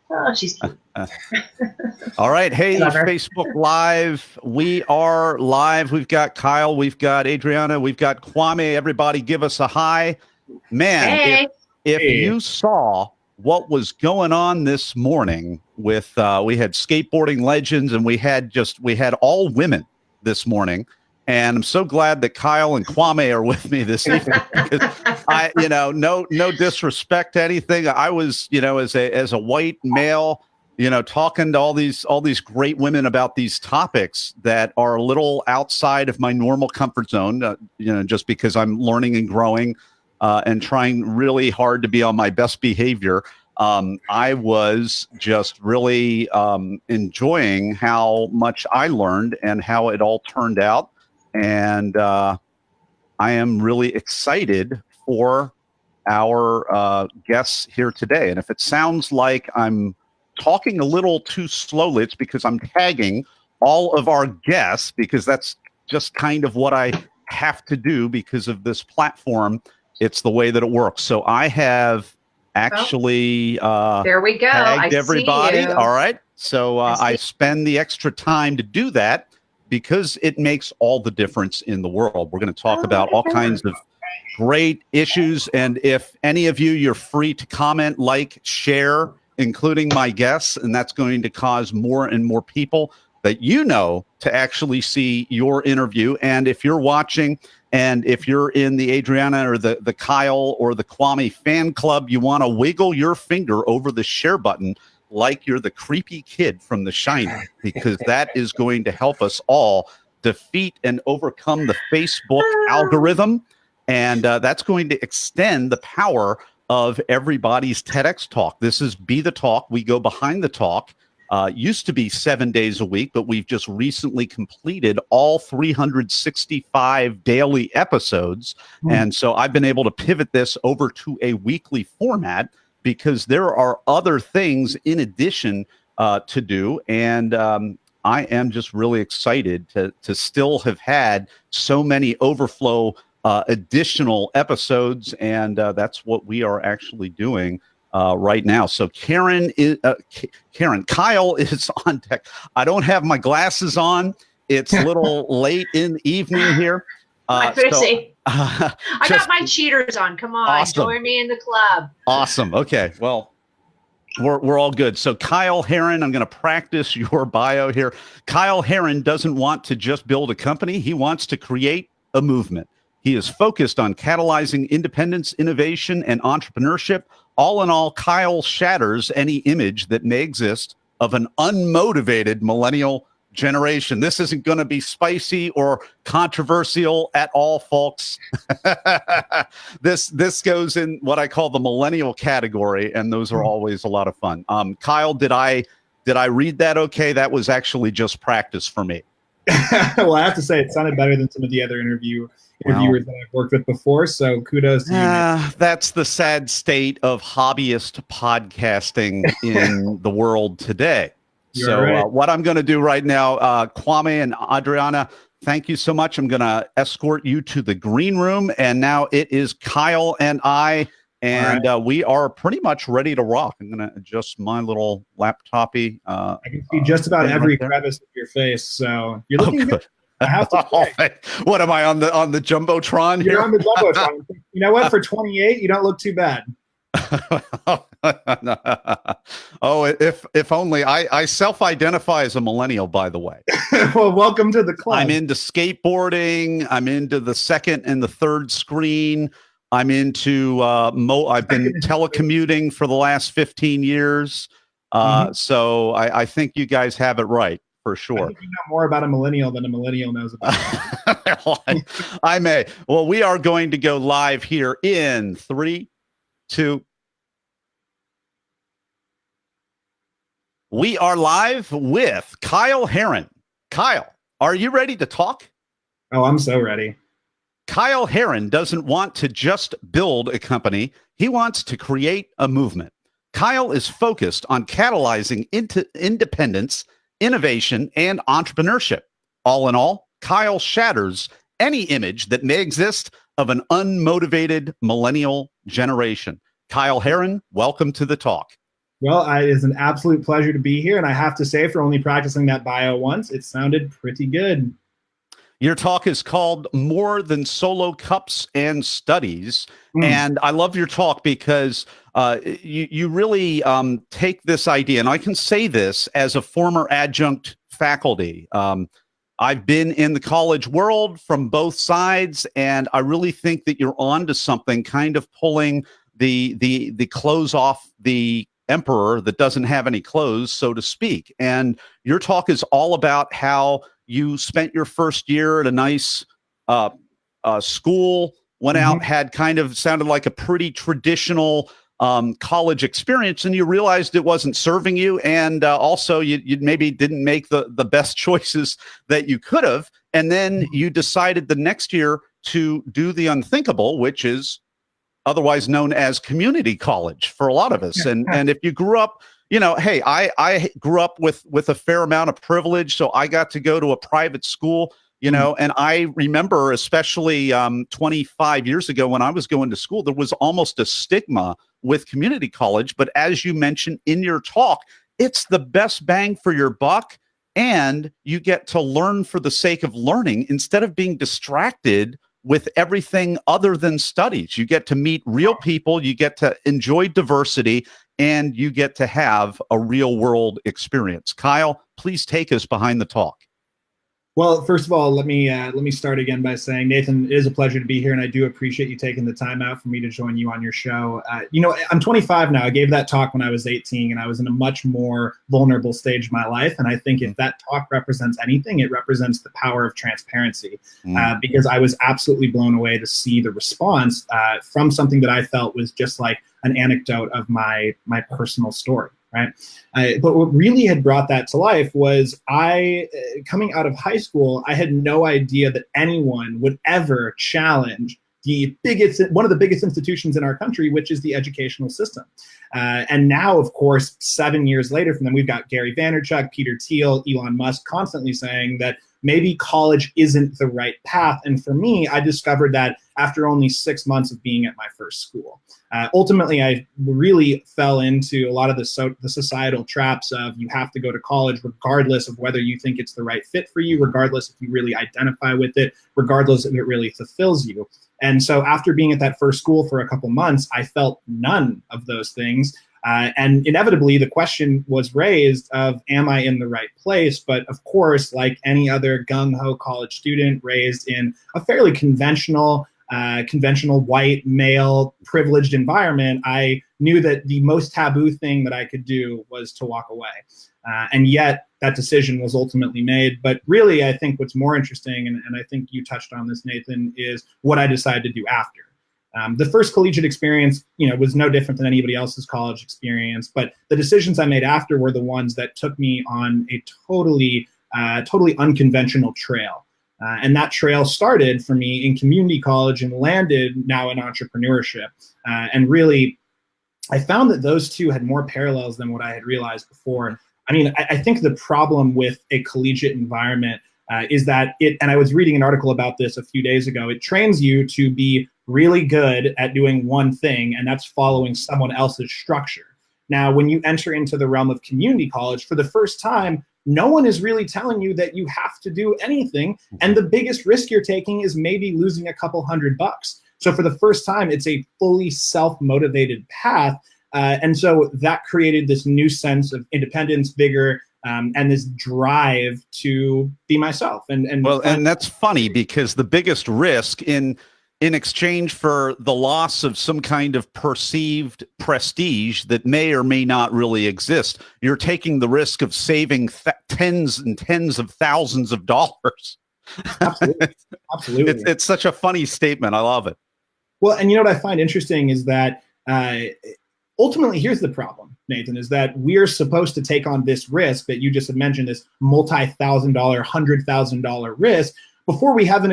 Oh, she's cute. All right. Hey, Facebook Live. We are live. We've got Kyle. We've got Adriana. We've got Kwame. Everybody give us a hi. Man, hey. if you saw what was going on this morning with we had skateboarding legends and we had all women this morning. And I'm so glad that Kyle and Kwame are with me this evening. I, no disrespect to anything. I was, as a white male, talking to all these great women about these topics that are a little outside of my normal comfort zone, just because I'm learning and growing and trying really hard to be on my best behavior. I was just really enjoying how much I learned and how it all turned out. And I am really excited for our guests here today. And if it sounds like I'm talking a little too slowly, it's because I'm tagging all of our guests, because that's just kind of what I have to do because of this platform. It's the way that it works. So I have actually there we go. tagged everybody. All right. So I spend the extra time to do that, because it makes all the difference in the world. We're going to talk about all kinds of great issues. And if any of you, you're free to comment, like, share, including my guests. And that's going to cause more and more people that to actually see your interview. And if you're watching, and if you're in the Adriana or the Kyle or the Kwame fan club, you want to wiggle your finger over the share button like you're the creepy kid from The Shining, because that is going to help us all defeat and overcome the Facebook algorithm. And that's going to extend the power of everybody's TEDx talk. This is Be the Talk. We go behind the talk. Used to be 7 days a week, but we've just recently completed all 365 daily episodes. And so I've been able to pivot this over to a weekly format, because there are other things in addition to do. And I am just really excited to still have had so many overflow additional episodes. And that's what we are actually doing right now. So Kyle is on deck. I don't have my glasses on. It's a little late in the evening here. I got my cheaters on. Come on, awesome. Join me in the club. Awesome. Okay. Well, we're all good. So Kyle Herron, I'm going to practice your bio here. Kyle Herron doesn't want to just build a company. He wants to create a movement. He is focused on catalyzing independence, innovation, and entrepreneurship. All in all, Kyle shatters any image that may exist of an unmotivated millennial generation. This isn't going to be spicy or controversial at all, folks. This goes in what I call the millennial category, and those are always a lot of fun. Kyle, did I read that okay? That was actually just practice for me. Well, I have to say it sounded better than some of the other interviewers that I've worked with before, so kudos to you. That's the sad state of hobbyist podcasting in the world today. What I'm going to do right now, Kwame and Adriana, thank you so much. I'm going to escort you to the green room. And now it is Kyle and I, and we are pretty much ready to rock. I'm going to adjust my little laptopy. I can see just about every crevice of your face. So you're looking good. I have to say. What am I on the Jumbotron here? You're on the Jumbotron. You know what? For 28, you don't look too bad. Oh, if only. I self-identify as a millennial, by the way. Well, welcome to the club. I'm into skateboarding. I'm into the second and the third screen. I'm into I've been telecommuting for the last 15 years. So I think you guys have it right. For sure. I think you know more about a millennial than a millennial knows about. I may. Well, we are going to go live here in 3, 2. We are live with Kyle Herron. Kyle, are you ready to talk? Oh, I'm so ready. Kyle Herron doesn't want to just build a company. He wants to create a movement. Kyle is focused on catalyzing independence, innovation, and entrepreneurship. All in all, Kyle shatters any image that may exist of an unmotivated millennial generation. Kyle Herron, welcome to the talk. Well, it is an absolute pleasure to be here. And I have to say, for only practicing that bio once, it sounded pretty good. Your talk is called More Than Solo Cups and Studies. And I love your talk because you really take this idea, and I can say this as a former adjunct faculty. I've been in the college world from both sides, and I really think that you're on to something, kind of pulling the clothes off the emperor that doesn't have any clothes, so to speak. And your talk is all about how you spent your first year at a nice school, went out, had kind of sounded like a pretty traditional college experience, and you realized it wasn't serving you. And also you maybe didn't make the best choices that you could have. And then you decided the next year to do the unthinkable, which is otherwise known as community college for a lot of us. And if you grew up, hey, I grew up with a fair amount of privilege, so I got to go to a private school, and I remember, especially 25 years ago when I was going to school, there was almost a stigma with community college. But as you mentioned in your talk, it's the best bang for your buck, and you get to learn for the sake of learning instead of being distracted with everything other than studies. You get to meet real people, you get to enjoy diversity, and you get to have a real world experience. Kyle, please take us behind the talk. Well, first of all, let me start again by saying, Nathan, it is a pleasure to be here, and I do appreciate you taking the time out for me to join you on your show. I'm 25 now. I gave that talk when I was 18, and I was in a much more vulnerable stage of my life. And I think if that talk represents anything, it represents the power of transparency, because I was absolutely blown away to see the response from something that I felt was just like an anecdote of my personal story. Right. But what really had brought that to life was coming out of high school, I had no idea that anyone would ever challenge one of the biggest institutions in our country, which is the educational system. And now, of course, 7 years later from them, we've got Gary Vaynerchuk, Peter Thiel, Elon Musk constantly saying that maybe college isn't the right path. And for me, I discovered that after only 6 months of being at my first school. Ultimately, I really fell into a lot of the societal traps of you have to go to college regardless of whether you think it's the right fit for you, regardless if you really identify with it, regardless if it really fulfills you. And so after being at that first school for a couple months, I felt none of those things. And inevitably, the question was raised of, am I in the right place? But of course, like any other gung-ho college student raised in a fairly conventional white, male, privileged environment, I knew that the most taboo thing that I could do was to walk away. And yet that decision was ultimately made. But really, I think what's more interesting, and I think you touched on this, Nathan, is what I decided to do after. The first collegiate experience, was no different than anybody else's college experience. But the decisions I made after were the ones that took me on a totally unconventional trail. And that trail started for me in community college and landed now in entrepreneurship. And really, I found that those two had more parallels than what I had realized before. I mean, I think the problem with a collegiate environment is that and I was reading an article about this a few days ago, it trains you to be really good at doing one thing, and that's following someone else's structure. Now, when you enter into the realm of community college, for the first time, no one is really telling you that you have to do anything. And the biggest risk you're taking is maybe losing a couple $100. So for the first time, it's a fully self-motivated path. And so that created this new sense of independence, vigor, and this drive to be myself. And that's funny, because the biggest risk in exchange for the loss of some kind of perceived prestige that may or may not really exist, you're taking the risk of saving tens and tens of thousands of dollars. Absolutely. Absolutely. It's such a funny statement. I love it. Well, and what I find interesting is that ultimately, here's the problem, Nathan, is that we're supposed to take on this risk that you just had mentioned, this multi-$1,000, $100,000 risk, before we have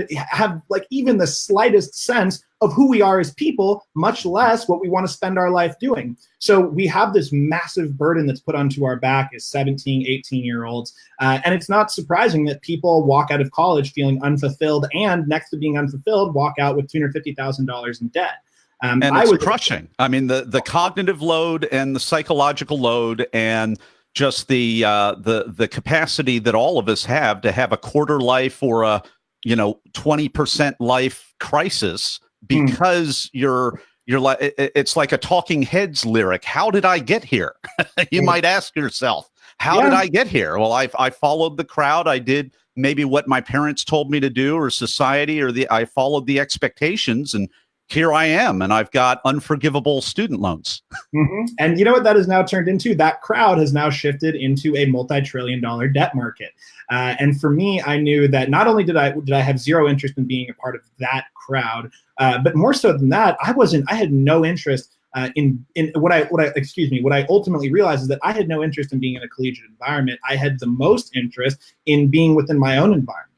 like even the slightest sense of who we are as people, much less what we want to spend our life doing. So we have this massive burden that's put onto our back as 17, 18-year-olds. And it's not surprising that people walk out of college feeling unfulfilled, and next to being unfulfilled, walk out with $250,000 in debt. And it's crushing. I mean, the cognitive load and the psychological load and just the capacity that all of us have to have a quarter life or a 20% life crisis because you're like, it's like a Talking Heads lyric. How did I get here? You might ask yourself, how did I get here? Well, I followed the crowd. I did maybe what my parents told me to do, or society, or I followed the expectations, and here I am, and I've got unforgivable student loans. And you know what that has now turned into? That crowd has now shifted into a multi-trillion-dollar debt market. And for me, I knew that not only did I have zero interest in being a part of that crowd, but more so than that, I had no interest in what I ultimately realized is that I had no interest in being in a collegiate environment. I had the most interest in being within my own environment.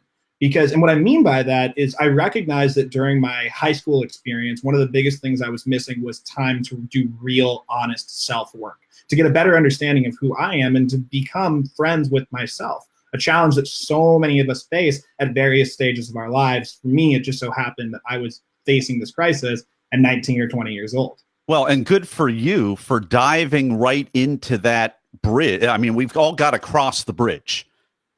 And what I mean by that is I recognized that during my high school experience, one of the biggest things I was missing was time to do real, honest self-work, to get a better understanding of who I am and to become friends with myself, a challenge that so many of us face at various stages of our lives. For me, it just so happened that I was facing this crisis at 19 or 20 years old. Well, and good for you for diving right into that bridge. I mean, we've all got to cross the bridge.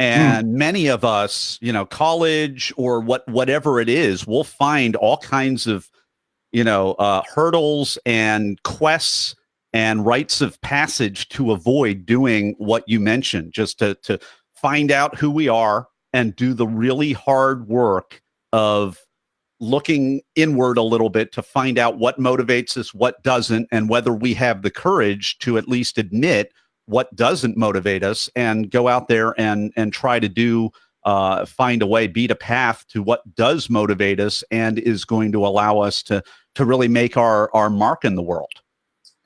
And many of us, college or whatever it is, we'll find all kinds of, hurdles and quests and rites of passage to avoid doing what you mentioned, just to find out who we are and do the really hard work of looking inward a little bit to find out what motivates us, what doesn't, and whether we have the courage to at least admit what doesn't motivate us and go out there and try to find a way, beat a path to what does motivate us and is going to allow us to really make our mark in the world.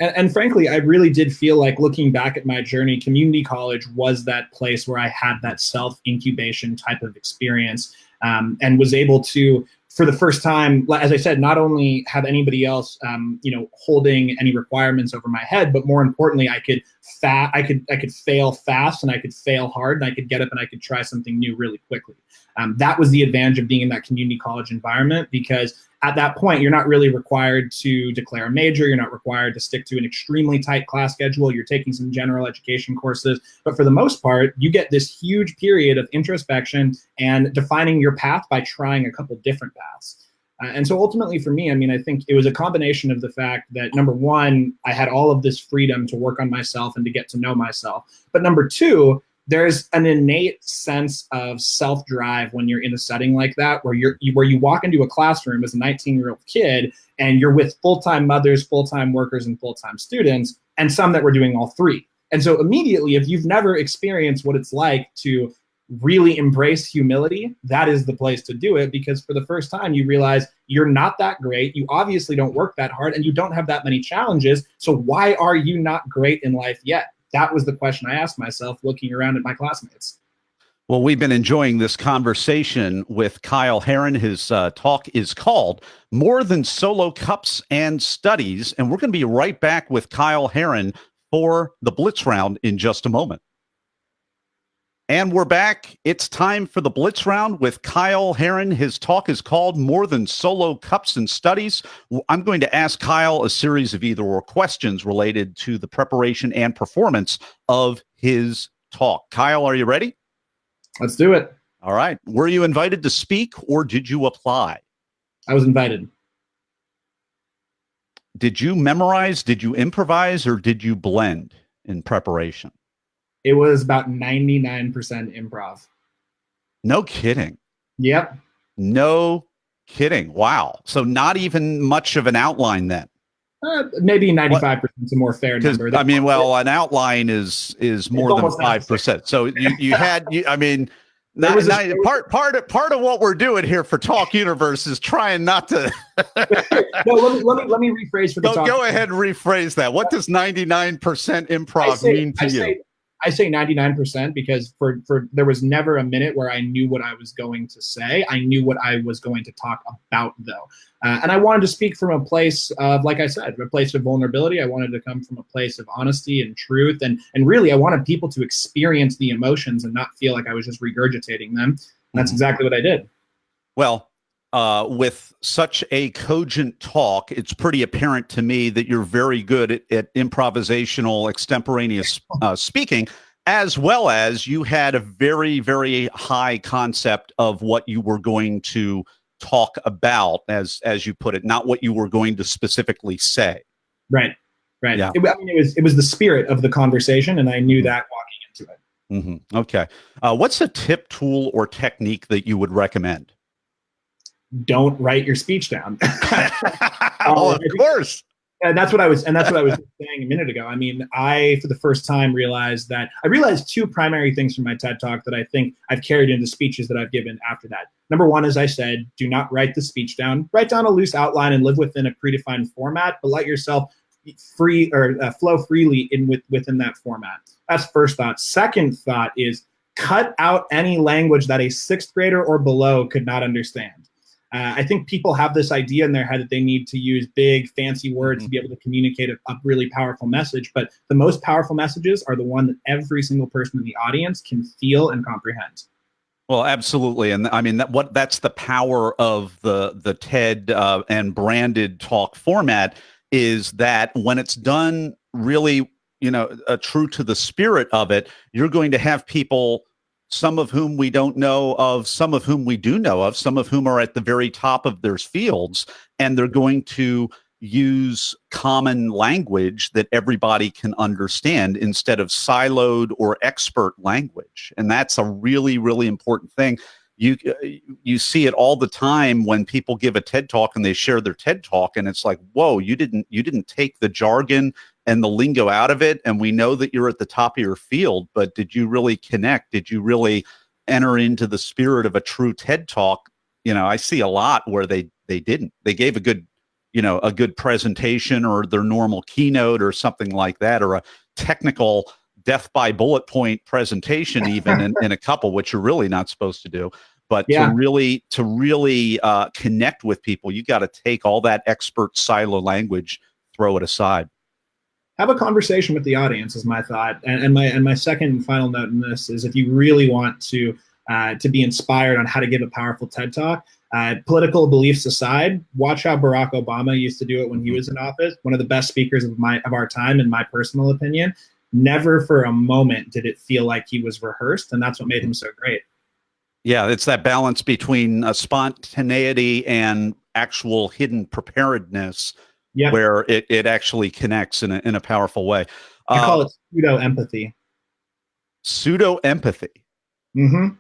And frankly, I really did feel like, looking back at my journey, community college was that place where I had that self-incubation type of experience, and was able to, for the first time, as I said, not only have anybody else, holding any requirements over my head, but more importantly, I could fail fast, and I could fail hard, and I could get up and I could try something new really quickly. That was the advantage of being in that community college environment, because at that point, you're not really required to declare a major. You're not required to stick to an extremely tight class schedule. You're taking some general education courses. But for the most part, you get this huge period of introspection and defining your path by trying a couple different paths. And so ultimately for me, I think it was a combination of the fact that, number one, I had all of this freedom to work on myself and to get to know myself. But number two, there's an innate sense of self-drive when you're in a setting like that, where you walk into a classroom as a 19-year-old kid and you're with full-time mothers, full-time workers, and full-time students, and some that were doing all three. And so immediately, if you've never experienced what it's like to really embrace humility, that is the place to do it, because for the first time you realize you're not that great, you obviously don't work that hard, and you don't have that many challenges, so why are you not great in life yet? That was the question I asked myself looking around at my classmates. Well, we've been enjoying this conversation with Kyle Herron. His talk is called More Than Solo Cups and Studies, and we're going to be right back with Kyle Herron for the Blitz Round in just a moment. And we're back. It's time for the Blitz Round with Kyle Herron. His talk is called More Than Solo Cups and Studies. I'm going to ask Kyle a series of either or questions related to the preparation and performance of his talk. Kyle, are you ready? Let's do it. All right. Were you invited to speak, or did you apply? I was invited. Did you memorize, did you improvise, or did you blend in preparation? It was about 99% improv. No kidding. Yep. No kidding. Wow. So not even much of an outline then. Maybe 95% is a more fair number. An outline is more than 5%. So you had, part of what we're doing here for Talk Universe is trying not to. No, let me rephrase for the talk. Go ahead and rephrase that. What does 99% improv mean to you? I say 99% because for there was never a minute where I knew what I was going to say. I knew what I was going to talk about, though. And I wanted to speak from a place of, like I said, a place of vulnerability. I wanted to come from a place of honesty and truth. And really, I wanted people to experience the emotions and not feel like I was just regurgitating them. And that's exactly what I did. Well, with such a cogent talk, it's pretty apparent to me that you're very good at improvisational, extemporaneous speaking, as well as you had a very, very high concept of what you were going to talk about, as you put it, not what you were going to specifically say. Right. Yeah. It was the spirit of the conversation, and I knew that walking into it. Mm-hmm. Okay. What's a tip, tool, or technique that you would recommend? Don't write your speech down. Of course. And that's what I was saying a minute ago. I mean, I, for the first time, realized two primary things from my TED Talk that I think I've carried into speeches that I've given after that. Number one, as I said, do not write the speech down. Write down a loose outline and live within a predefined format, but let yourself flow freely within that format. That's first thought. Second thought is cut out any language that a sixth grader or below could not understand. I think people have this idea in their head that they need to use big, fancy words to be able to communicate a really powerful message. But the most powerful messages are the one that every single person in the audience can feel and comprehend. Well, absolutely. And I mean, that's the power of the TED and branded talk format, is that when it's done really, true to the spirit of it, you're going to have people, some of whom we don't know of, some of whom we do know of, some of whom are at the very top of their fields, and they're going to use common language that everybody can understand instead of siloed or expert language. And that's a really, really important thing. You see it all the time when people give a TED Talk and they share their TED Talk, and it's like, whoa, you didn't take the jargon and the lingo out of it. And we know that you're at the top of your field, but did you really connect? Did you really enter into the spirit of a true TED Talk? I see a lot where they didn't. They gave a good presentation, or their normal keynote or something like that, or a technical death by bullet point presentation, even in a couple, which you're really not supposed to do. But to really connect with people, you got to take all that expert silo language, throw it aside. Have a conversation with the audience is my thought. And my second and final note in this is, if you really want to be inspired on how to give a powerful TED Talk, political beliefs aside, watch how Barack Obama used to do it when he was in office. One of the best speakers of our time, in my personal opinion. Never for a moment did it feel like he was rehearsed, and that's what made him so great. Yeah, it's that balance between spontaneity and actual hidden preparedness, where it actually connects in a powerful way. I call it pseudo-empathy. Pseudo-empathy. Mm-hmm.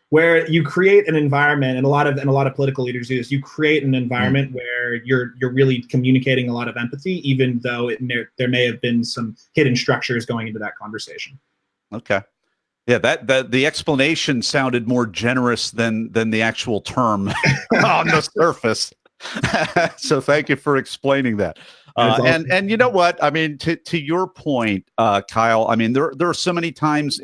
Where you create an environment, and a lot of political leaders do this. You create an environment where you're really communicating a lot of empathy, even though there may have been some hidden structures going into that conversation. Okay. Yeah, the explanation sounded more generous than the actual term on the surface. So thank you for explaining that. And you know what? I mean, to your point, Kyle, I mean, there are so many times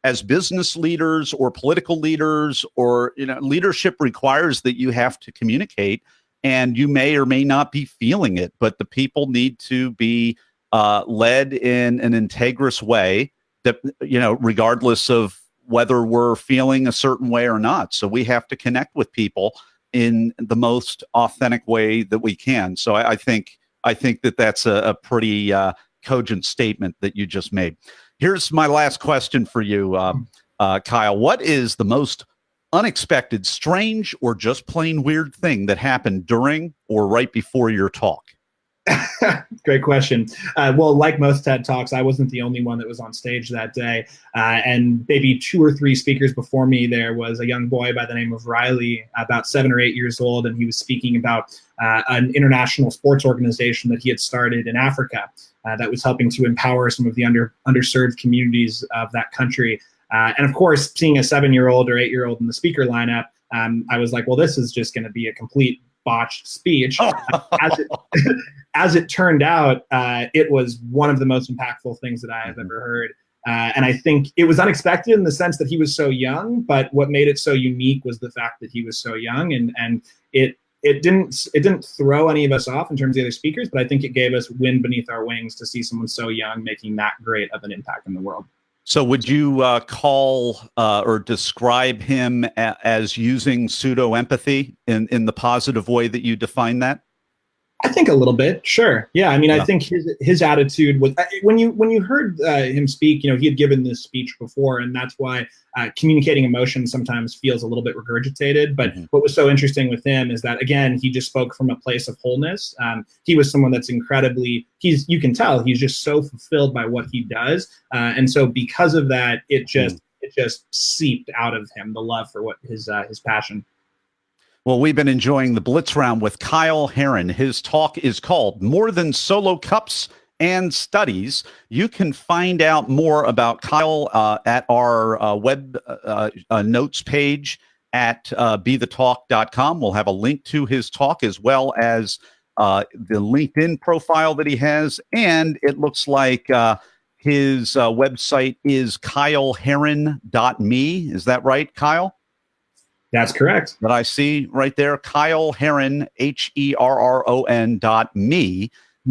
as business leaders or political leaders, or leadership requires that you have to communicate, and you may or may not be feeling it, but the people need to be led in an integrous way, that regardless of whether we're feeling a certain way or not. So we have to connect with people in the most authentic way that we can. So I think that's a pretty cogent statement that you just made. Here's my last question for you, Kyle. What is the most unexpected, strange, or just plain weird thing that happened during or right before your talk? Great question. Well, like most TED Talks, I wasn't the only one that was on stage that day. And maybe 2 or 3 speakers before me, there was a young boy by the name of Riley, about 7 or 8 years old, and he was speaking about an international sports organization that he had started in Africa that was helping to empower some of the underserved communities of that country. And of course, seeing a 7-year-old or 8-year-old in the speaker lineup, I was like, well, this is just going to be a complete botched speech. As it turned out, it was one of the most impactful things that I have ever heard. And I think it was unexpected in the sense that he was so young, but what made it so unique was the fact that he was so young, and it didn't throw any of us off in terms of the other speakers, but I think it gave us wind beneath our wings to see someone so young making that great of an impact in the world. So would you call or describe him as using pseudo-empathy in the positive way that you define that? I think a little bit, sure. Yeah, I mean, I think his attitude was when you heard him speak. He had given this speech before, and that's why communicating emotion sometimes feels a little bit regurgitated. But what was so interesting with him is that, again, he just spoke from a place of wholeness. He was someone that's incredibly. You can tell he's just so fulfilled by what he does, and so because of that, it just seeped out of him, the love for what his passion. Well, we've been enjoying the Blitz Round with Kyle Herron. His talk is called More Than Solo Cups and Studies. You can find out more about Kyle at our web notes page at bethetalk.com. We'll have a link to his talk as well as the LinkedIn profile that he has. And it looks like his website is kyleherron.me. Is that right, Kyle? That's correct. That I see right there, Kyle Herron, HERRON.me.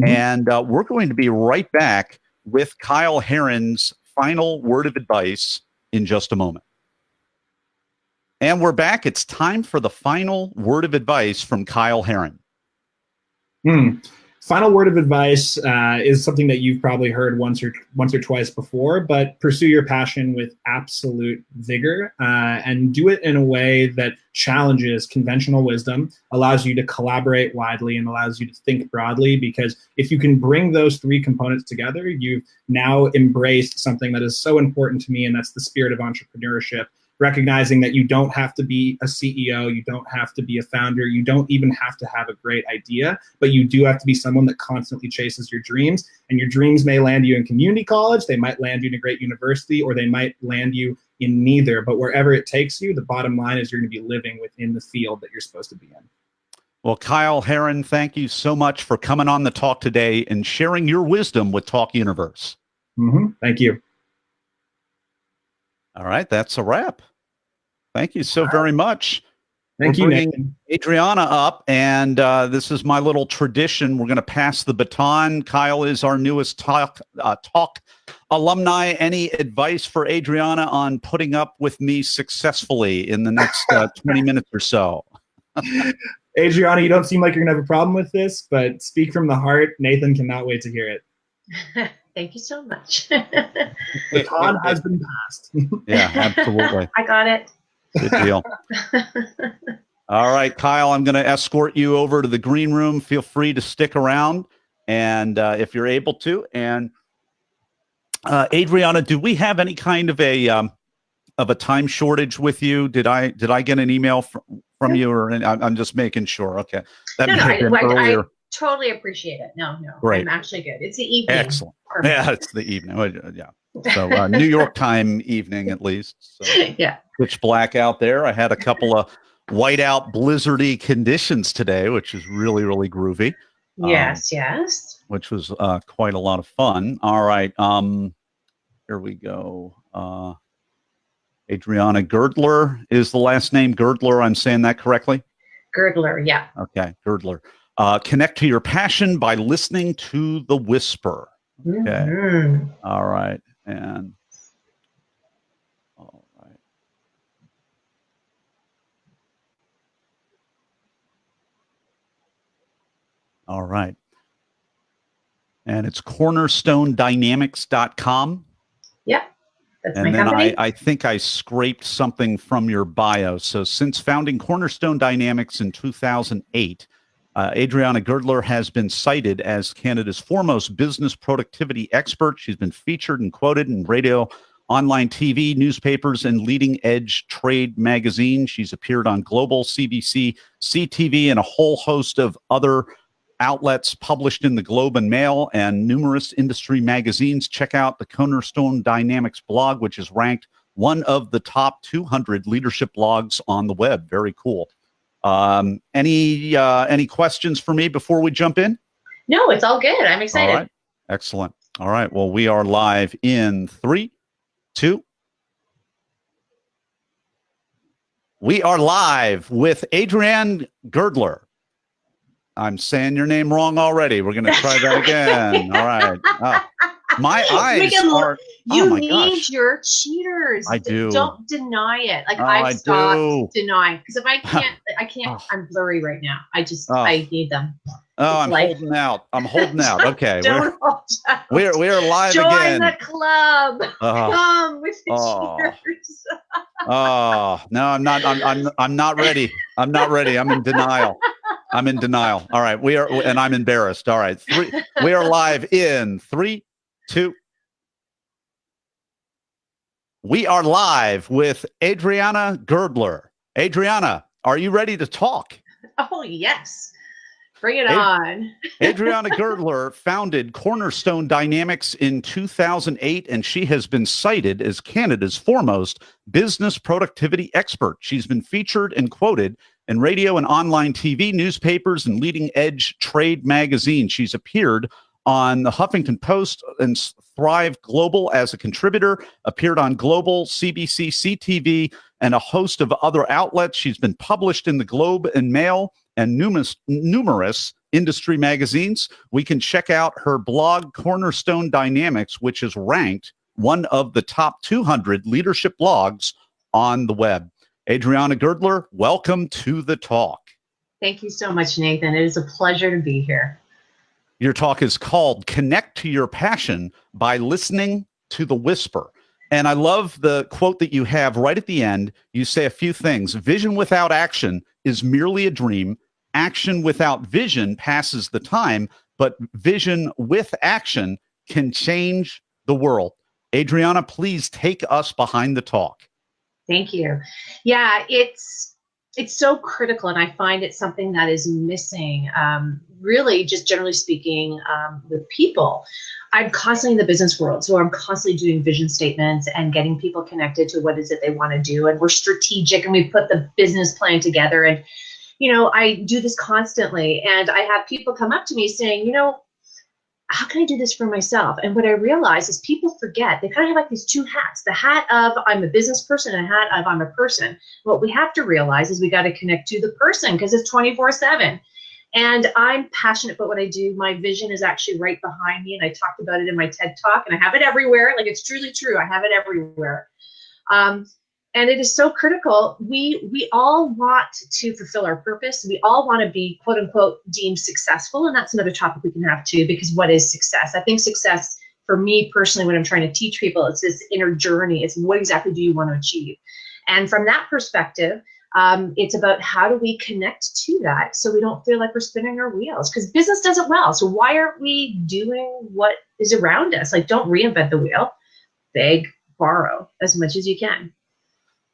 And we're going to be right back with Kyle Herron's final word of advice in just a moment. And we're back. It's time for the final word of advice from Kyle Herron. Final word of advice is something that you've probably heard once or twice before, but pursue your passion with absolute vigor and do it in a way that challenges conventional wisdom, allows you to collaborate widely, and allows you to think broadly. Because if you can bring those three components together, you've now embraced something that is so important to me, and that's the spirit of entrepreneurship. Recognizing that you don't have to be a CEO, you don't have to be a founder, you don't even have to have a great idea, but you do have to be someone that constantly chases your dreams. And your dreams may land you in community college, they might land you in a great university, or they might land you in neither. But wherever it takes you, the bottom line is you're going to be living within the field that you're supposed to be in. Well, Kyle Herron, thank you so much for coming on the talk today and sharing your wisdom with Talk Universe. Thank you. All right, that's a wrap. Thank you so very much. Thank you, Nathan. Adriana up, and this is my little tradition. We're going to pass the baton. Kyle is our newest talk alumni. Any advice for Adriana on putting up with me successfully in the next 20 minutes or so? Adriana, you don't seem like you're going to have a problem with this, but speak from the heart. Nathan cannot wait to hear it. Thank you so much. The baton has been passed. Yeah, absolutely. I got it. Good deal. All right, Kyle, I'm going to escort you over to the green room. Feel free to stick around, and if you're able to. And Adriana, do we have any kind of a time shortage with you? Did I get an email from you, or I'm just making sure? Okay, that I totally appreciate it. No, great. I'm actually good. It's the evening. Excellent. Yeah, it's the evening. Yeah. So New York time evening, at least. So, yeah. Pitch black out there. I had a couple of whiteout blizzardy conditions today, which is really, really groovy. Yes. Which was quite a lot of fun. All right. Here we go. Adriana Girdler is the last name. Girdler, I'm saying that correctly? Girdler, yeah. Okay, Girdler. Connect to your passion by listening to the whisper. Okay. All right. And all right. All right. And it's cornerstonedynamics.com. Yeah. That's and my then company. I think I scraped something from your bio. So since founding Cornerstone Dynamics in 2008, Adriana Girdler has been cited as Canada's foremost business productivity expert. She's been featured and quoted in radio, online TV, newspapers, and leading-edge trade magazines. She's appeared on Global, CBC, CTV, and a whole host of other outlets, published in the Globe and Mail and numerous industry magazines. Check out the Cornerstone Dynamics blog, which is ranked one of the top 200 leadership blogs on the web. Very cool. Any questions for me before we jump in? No, it's all good. I'm excited. All right. Excellent. All right. Well, we are live in 3, 2. We are live with Adriana Girdler. I'm saying your name wrong already. We're going to try that again. All right. My eyes are. You oh my need gosh. your cheaters. I do. Don't deny it. Like Oh, I've stopped do. denying because if I can't, Oh. I'm blurry right now. Oh. I need them. Oh, It's I'm like- holding out. I'm holding out. Okay, Don't hold out. we're live Join again. the club. Oh. Come with the Oh. cheaters. Oh no, I'm not. I'm not ready. I'm not ready. I'm in denial. I'm in denial. All right, we are, and I'm embarrassed. All right, we are live in 3, 2. We are live with Adriana Girdler. Adriana, are you ready to talk? Oh yes, bring it on. Adriana Girdler founded Cornerstone Dynamics in 2008, and she has been cited as Canada's foremost business productivity expert. She's been featured and quoted in radio and online TV, newspapers, and leading-edge trade magazines. She's appeared on the Huffington Post and Thrive Global as a contributor, appeared on Global, CBC, CTV, and a host of other outlets. She's been published in the Globe and Mail and numerous industry magazines. We can check out her blog, Cornerstone Dynamics, which is ranked one of the top 200 leadership blogs on the web. Adriana Girdler, welcome to the talk. Thank you so much, Nathan. It is a pleasure to be here. Your talk is called Connect to Your Passion by Listening to the Whisper. And I love the quote that you have right at the end. You say a few things. Vision without action is merely a dream. Action without vision passes the time, but vision with action can change the world. Adriana, please take us behind the talk. Thank you. Yeah, it's so critical, and I find it's something that is missing, really, just generally speaking, with people. I'm constantly in the business world, so I'm constantly doing vision statements and getting people connected to what is it they want to do, and we're strategic, and we put the business plan together, and I do this constantly, and I have people come up to me saying, how can I do this for myself? And what I realize is people forget, they kind of have like these two hats, the hat of I'm a business person and a hat of I'm a person. What we have to realize is we got to connect to the person because it's 24/7. And I'm passionate about what I do. My vision is actually right behind me. And I talked about it in my TED Talk, and I have it everywhere. Like, it's truly true. I have it everywhere. And it is so critical. We all want to fulfill our purpose. We all want to be, quote unquote, deemed successful. And that's another topic we can have too, because what is success? I think success for me personally, when I'm trying to teach people, it's this inner journey. It's what exactly do you want to achieve? And from that perspective, it's about how do we connect to that so we don't feel like we're spinning our wheels, because business does it well. So why aren't we doing what is around us? Like, don't reinvent the wheel, beg, borrow as much as you can.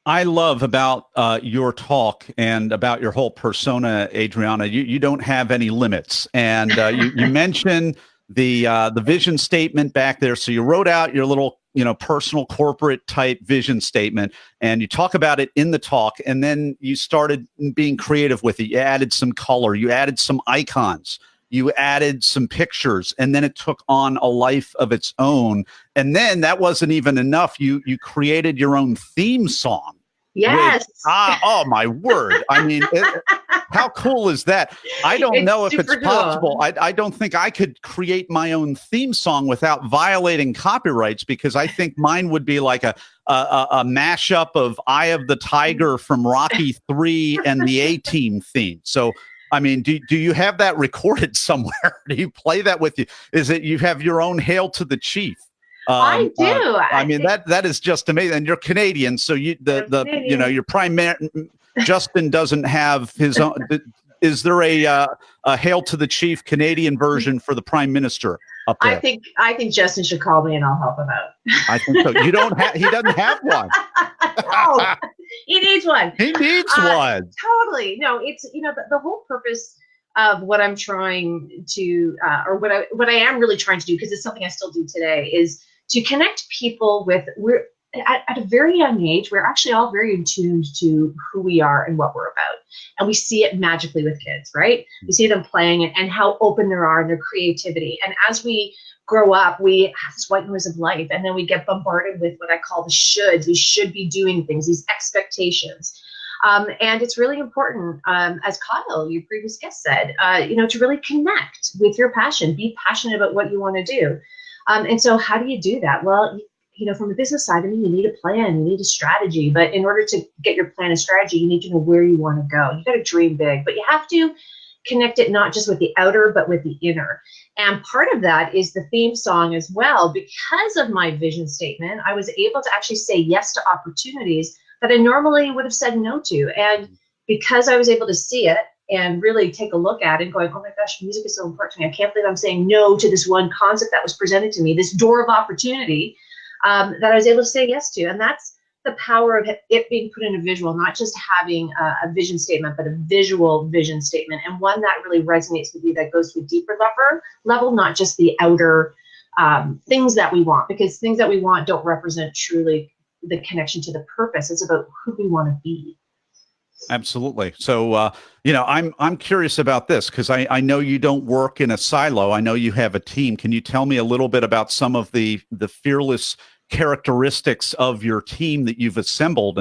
I love about your talk and about your whole persona, Adriana. You don't have any limits, and you mentioned the vision statement back there. So you wrote out your little, personal corporate type vision statement, and you talk about it in the talk, and then you started being creative with it. You added some color, you added some icons, you added some pictures, and then it took on a life of its own. And then that wasn't even enough. You created your own theme song. Yes. Oh my word. I mean, how cool is that? I don't know if it's possible. I don't think I could create my own theme song without violating copyrights, because I think mine would be like a mashup of Eye of the Tiger from Rocky 3 and the A-Team theme. So, I mean, do you have that recorded somewhere? Do you play that with you? Is it you have your own Hail to the Chief? I do. I mean, that is just amazing. And you're Canadian, so your Justin doesn't have his own. Is there a Hail to the Chief Canadian version for the Prime Minister up there? I think Justin should call me and I'll help him out. I think so. You don't have. He doesn't have one. Oh, he needs one. He needs one. Totally. No, it's the whole purpose of what I'm trying to, or what I am really trying to do, because it's something I still do today, is to connect people with, we're at a very young age, we're actually all very in tune to who we are and what we're about. And we see it magically with kids, right? We see them playing and how open they are and their creativity. And as we grow up, we have this white noise of life, and then we get bombarded with what I call the shoulds. We should be doing things, these expectations. And it's really important, as Kyle, your previous guest, said, to really connect with your passion. Be passionate about what you want to do. And so how do you do that? Well, from the business side, I mean, you need a plan, you need a strategy, but in order to get your plan and strategy, you need to know where you want to go. You got to dream big, but you have to connect it not just with the outer, but with the inner. And part of that is the theme song as well. Because of my vision statement, I was able to actually say yes to opportunities that I normally would have said no to. And because I was able to see it and really take a look at it and going, oh my gosh, music is so important to me. I can't believe I'm saying no to this one concept that was presented to me, this door of opportunity that I was able to say yes to. And that's the power of it being put in a visual, not just having a vision statement, but a visual vision statement, and one that really resonates with you, that goes to a deeper level, not just the outer things that we want, because things that we want don't represent truly the connection to the purpose. It's about who we want to be. Absolutely. So, I'm curious about this, because I know you don't work in a silo. I know you have a team. Can you tell me a little bit about some of the fearless characteristics of your team that you've assembled,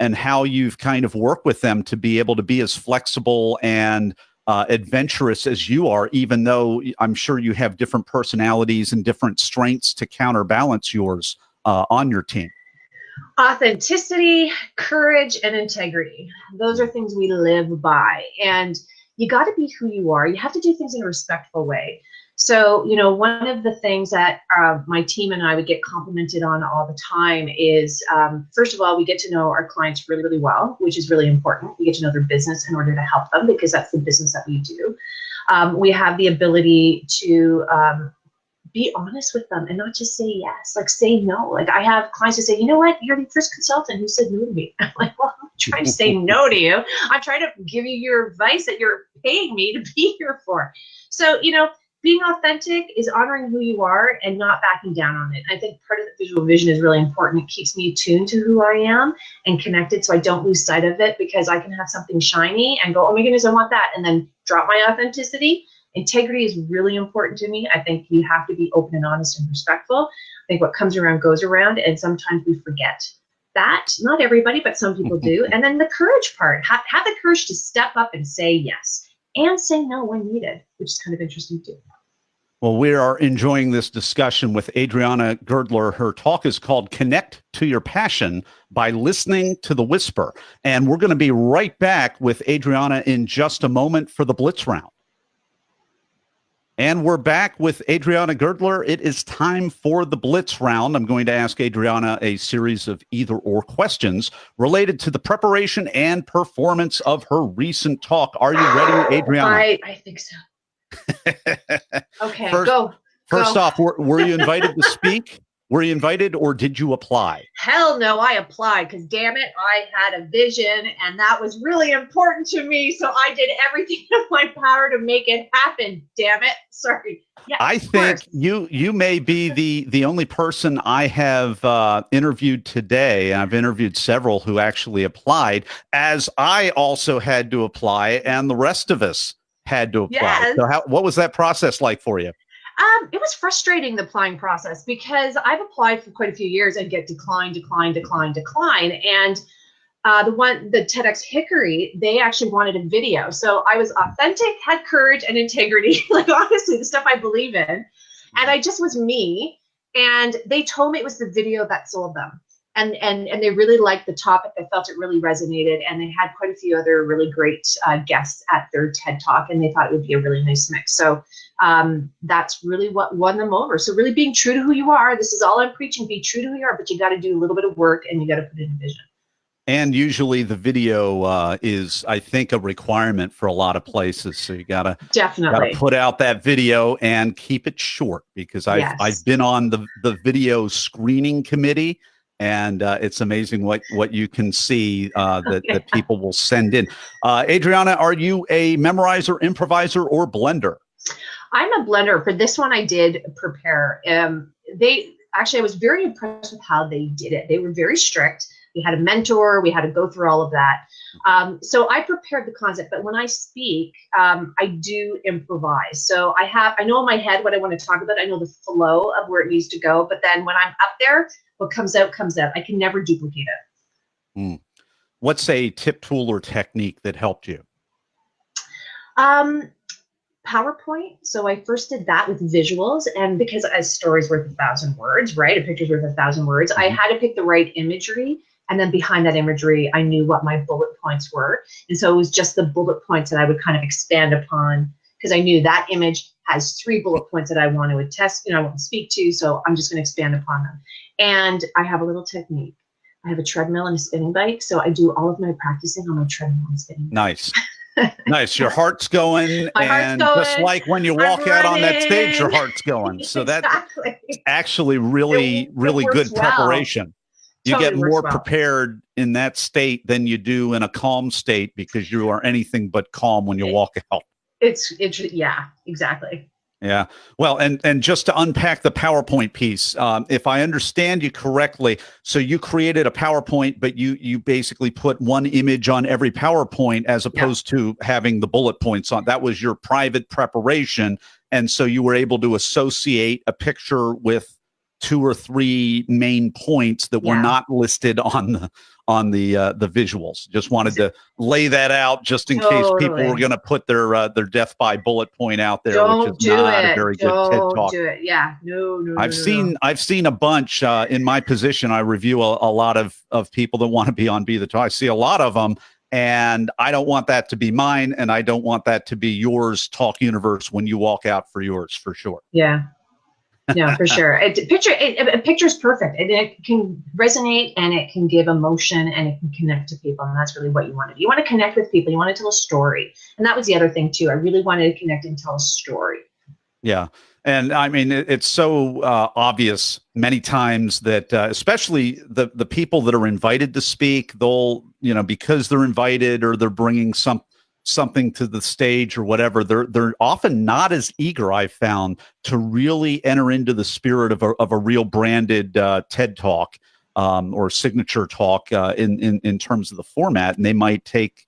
and how you've kind of worked with them to be able to be as flexible and adventurous as you are, even though I'm sure you have different personalities and different strengths to counterbalance yours on your team? Authenticity, courage, and integrity. Those are things we live by. And you got to be who you are. You have to do things in a respectful way. So, one of the things that my team and I would get complimented on all the time is, first of all, we get to know our clients really, really well, which is really important. We get to know their business in order to help them, because that's the business that we do. We have the ability to be honest with them and not just say yes, like say no. Like I have clients who say, you know what, you're the first consultant who said no to me. I'm like, well, I'm trying to say no to you. I'm trying to give you your advice that you're paying me to be here for. So, being authentic is honoring who you are and not backing down on it. I think part of the visual vision is really important. It keeps me attuned to who I am and connected, so I don't lose sight of it, because I can have something shiny and go, oh my goodness, I want that, and then drop my authenticity. Integrity is really important to me. I think you have to be open and honest and respectful. I think what comes around goes around, and sometimes we forget that. Not everybody, but some people do. And then the courage part. Have the courage to step up and say yes, and say no when needed, which is kind of interesting too. Well, we are enjoying this discussion with Adriana Girdler. Her talk is called Connect to Your Passion by Listening to the Whisper. And we're going to be right back with Adriana in just a moment for the Blitz Round. And we're back with Adriana Girdler. It is time for the Blitz Round. I'm going to ask Adriana a series of either-or questions related to the preparation and performance of her recent talk. Are you ready, Adriana? I think so. Okay, First off, were you invited to speak? Were you invited, or did you apply? Hell no, I applied, because damn it, I had a vision, and that was really important to me. So I did everything in my power to make it happen. Damn it. Sorry. Yeah, I think you may be the only person I have interviewed today. I've interviewed several who actually applied, as I also had to apply, and the rest of us had to apply. Yes. So what was that process like for you? It was frustrating, the applying process, because I've applied for quite a few years and get decline. And the TEDx Hickory, they actually wanted a video. So I was authentic, had courage and integrity, like honestly, the stuff I believe in. And I just was me. And they told me it was the video that sold them. And they really liked the topic. They felt it really resonated. And they had quite a few other really great guests at their TED Talk. And they thought it would be a really nice mix. So that's really what won them over. So really being true to who you are. This is all I'm preaching. Be true to who you are, but you got to do a little bit of work, and you got to put in a vision. And usually the video is, I think, a requirement for a lot of places. So you gotta put out that video and keep it short, because I've been on the video screening committee, and it's amazing what you can see that people will send in. Adriana, are you a memorizer, improviser, or blender? I'm a blender. For this one, I did prepare. I was very impressed with how they did it. They were very strict. We had a mentor. We had to go through all of that. So I prepared the concept, but when I speak, I do improvise. So I know in my head what I want to talk about. I know the flow of where it needs to go, but then when I'm up there, what comes out, comes out. I can never duplicate it. What's a tip, tool, or technique that helped you? PowerPoint. So I first did that with visuals, and because a story's worth 1,000 words, right? A picture's worth 1,000 words. I had to pick the right imagery, and then behind that imagery, I knew what my bullet points were. And so it was just the bullet points that I would kind of expand upon, because I knew that image has 3 bullet points that I want to attest, I want to speak to. So I'm just going to expand upon them. And I have a little technique. I have a treadmill and a spinning bike. So I do all of my practicing on my treadmill and spinning bike. Nice. Nice. Your heart's going. My heart's going. Just like when you walk out on that stage, your heart's going. So that's actually really good preparation. You Totally get more prepared in that state than you do in a calm state, because you are anything but calm when you walk out. It's yeah, exactly. Yeah. Well, and just to unpack the PowerPoint piece, if I understand you correctly, so you created a PowerPoint, but you basically put one image on every PowerPoint as opposed to having the bullet points on. That was your private preparation. And so you were able to associate a picture with 2 or 3 main points that were not listed on the visuals. Just wanted to lay that out just in case people were going to put their death by bullet point out there, which is not a very good TED Talk. Don't do it. Yeah. No. I've seen a bunch in my position. I review a lot of people that want to be on Be the Talk. I see a lot of them, and I don't want that to be mine, and I don't want that to be yours, Talk Universe, when you walk out for yours, for sure. Yeah. No, for sure. A picture is perfect. It can resonate, and it can give emotion, and it can connect to people. And that's really what you want to do. You want to connect with people. You want to tell a story. And that was the other thing too. I really wanted to connect and tell a story. Yeah. And I mean, it's so obvious many times that especially the people that are invited to speak, they'll, because they're invited or they're bringing something to the stage or whatever, they're often not as eager, I've found, to really enter into the spirit of a real branded TED Talk or signature talk in terms of the format. And they might take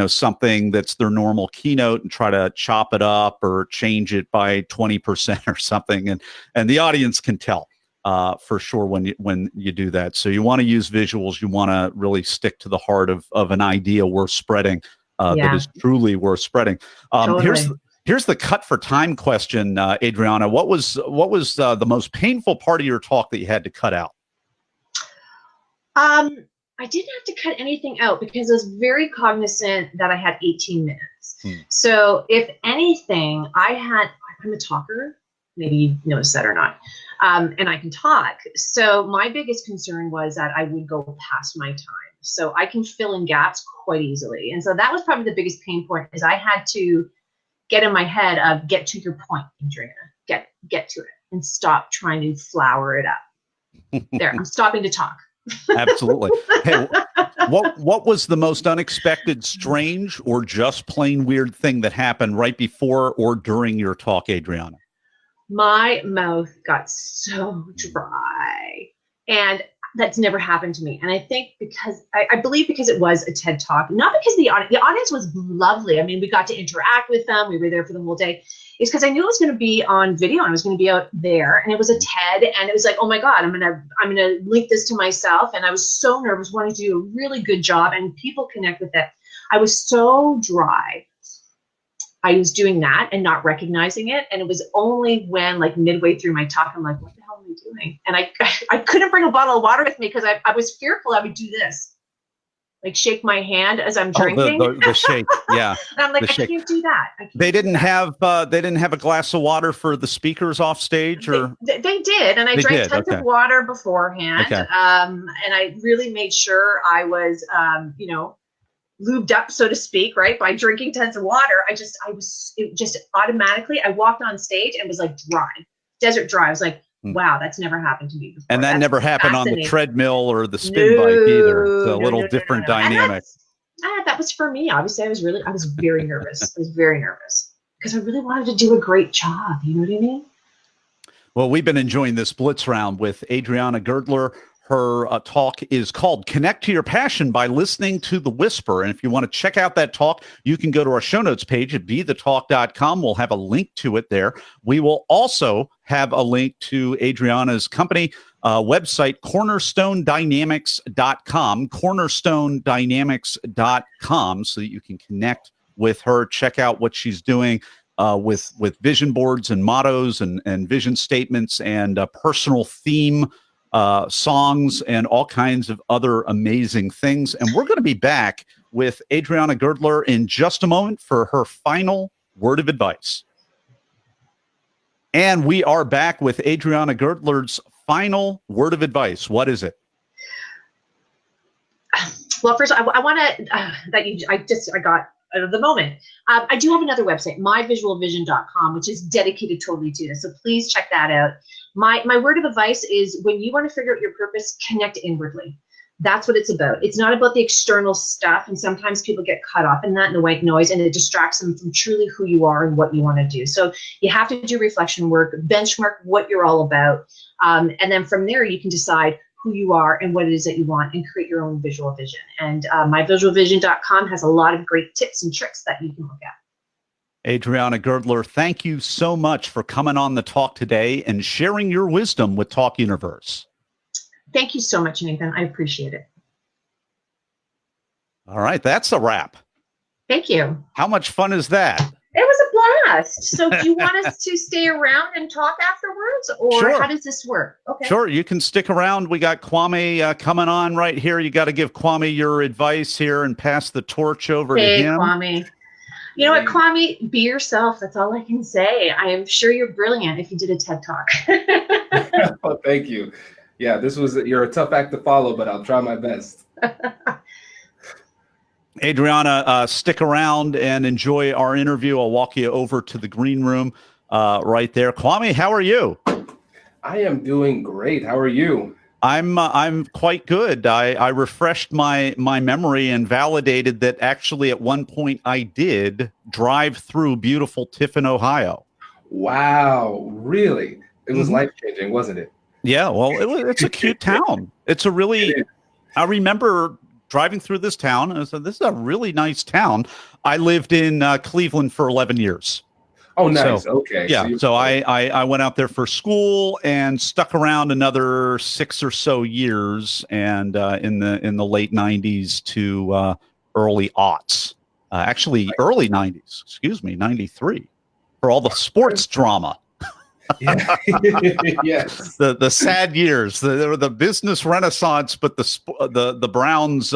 something that's their normal keynote and try to chop it up or change it by 20% or something, and the audience can tell for sure when you do that. So you want to use visuals. You want to really stick to the heart of an idea worth spreading. That is truly worth spreading. Totally. Here's the cut for time question, Adriana. What was the most painful part of your talk that you had to cut out? I didn't have to cut anything out because I was very cognizant that I had 18 minutes. So if anything, I'm a talker. Maybe you noticed that or not. And I can talk. So my biggest concern was that I would go past my time. So I can fill in gaps quite easily. And so that was probably the biggest pain point, is I had to get in my head of get to your point, Adriana, get to it and stop trying to flower it up. There, I'm stopping to talk. Absolutely. Hey, what was the most unexpected, strange, or just plain weird thing that happened right before or during your talk, Adriana? My mouth got so dry, and that's never happened to me. And I think I believe because it was a TED Talk, not because the audience was lovely. I mean, we got to interact with them. We were there for the whole day. It's because I knew it was going to be on video. And I was going to be out there, and it was a TED, and it was like, oh my God, I'm going to link this to myself. And I was so nervous, wanting to do a really good job, and people connect with it. I was so dry. I was doing that and not recognizing it. And it was only when, like, midway through my talk, I'm like, what the hell am I doing? And I couldn't bring a bottle of water with me because I was fearful I would do this. Like, shake my hand as I'm drinking. The shake, yeah. And I'm like, I can't do that. They didn't have a glass of water for the speakers off stage, or they did, and I drank tons of water beforehand. Okay. And I really made sure I was, lubed up, so to speak, right? By drinking tons of water. It just automatically, I walked on stage and was like dry, desert dry. I was like, wow, that's never happened to me before. And that never happened on the treadmill or the spin bike either. It's a little different dynamic. That was for me. Obviously, I was very nervous. I was very nervous because I really wanted to do a great job. You know what I mean? Well, we've been enjoying this Blitz round with Adriana Girdler. Her talk is called Connect to Your Passion by Listening to the Whisper. And if you want to check out that talk, you can go to our show notes page at bethetalk.com. We'll have a link to it there. We will also have a link to Adriana's company website, cornerstonedynamics.com, cornerstonedynamics.com, so that you can connect with her, check out what she's doing. with vision boards and mottos and vision statements and personal theme songs and all kinds of other amazing things. And we're going to be back with Adriana Girdler in just a moment for her final word of advice. And we are back with Adriana Girdler's final word of advice. What is it? Well, first, I want to I got out of the moment. I do have another website, myvisualvision.com, which is dedicated totally to this. So please check that out. My word of advice is, when you want to figure out your purpose, connect inwardly. That's what it's about. It's not about the external stuff. And sometimes people get caught up in that, in the white noise, and it distracts them from truly who you are and what you want to do. So you have to do reflection work, benchmark what you're all about. And then from there, you can decide who you are and what it is that you want, and create your own visual vision. And myvisualvision.com has a lot of great tips and tricks that you can look at. Adriana Girdler, thank you so much for coming on the talk today and sharing your wisdom with Talk Universe. Thank you so much, Nathan. I appreciate it. All right, that's a wrap. Thank you. How much fun is that? It was a blast. So do you want us to stay around and talk afterwards, or Sure. How does this work? Okay. Sure, you can stick around. We got Kwame coming on right here. You got to give Kwame your advice here and pass the torch over to him. Kwame. You know what, Kwame? Be yourself. That's all I can say. I am sure you're brilliant if you did a TED Talk. Oh, thank you. Yeah, you're a tough act to follow, but I'll try my best. Adriana, stick around and enjoy our interview. I'll walk you over to the green room right there. Kwame, how are you? I am doing great. How are you? I'm quite good. I refreshed my memory and validated that actually at one point I did drive through beautiful Tiffin, Ohio. Wow, really? It was life-changing, wasn't it? Yeah, well, it's a cute town. It's a really, I remember driving through this town, and I said, this is a really nice town. I lived in Cleveland for 11 years. Oh, nice. So, okay. Yeah, so I went out there for school and stuck around another 6 or so years, and in the late 90s to early aughts. Actually, early 90s, excuse me, 93, for all the sports drama. Yeah. Yes. The sad years. There were the business renaissance, but the Browns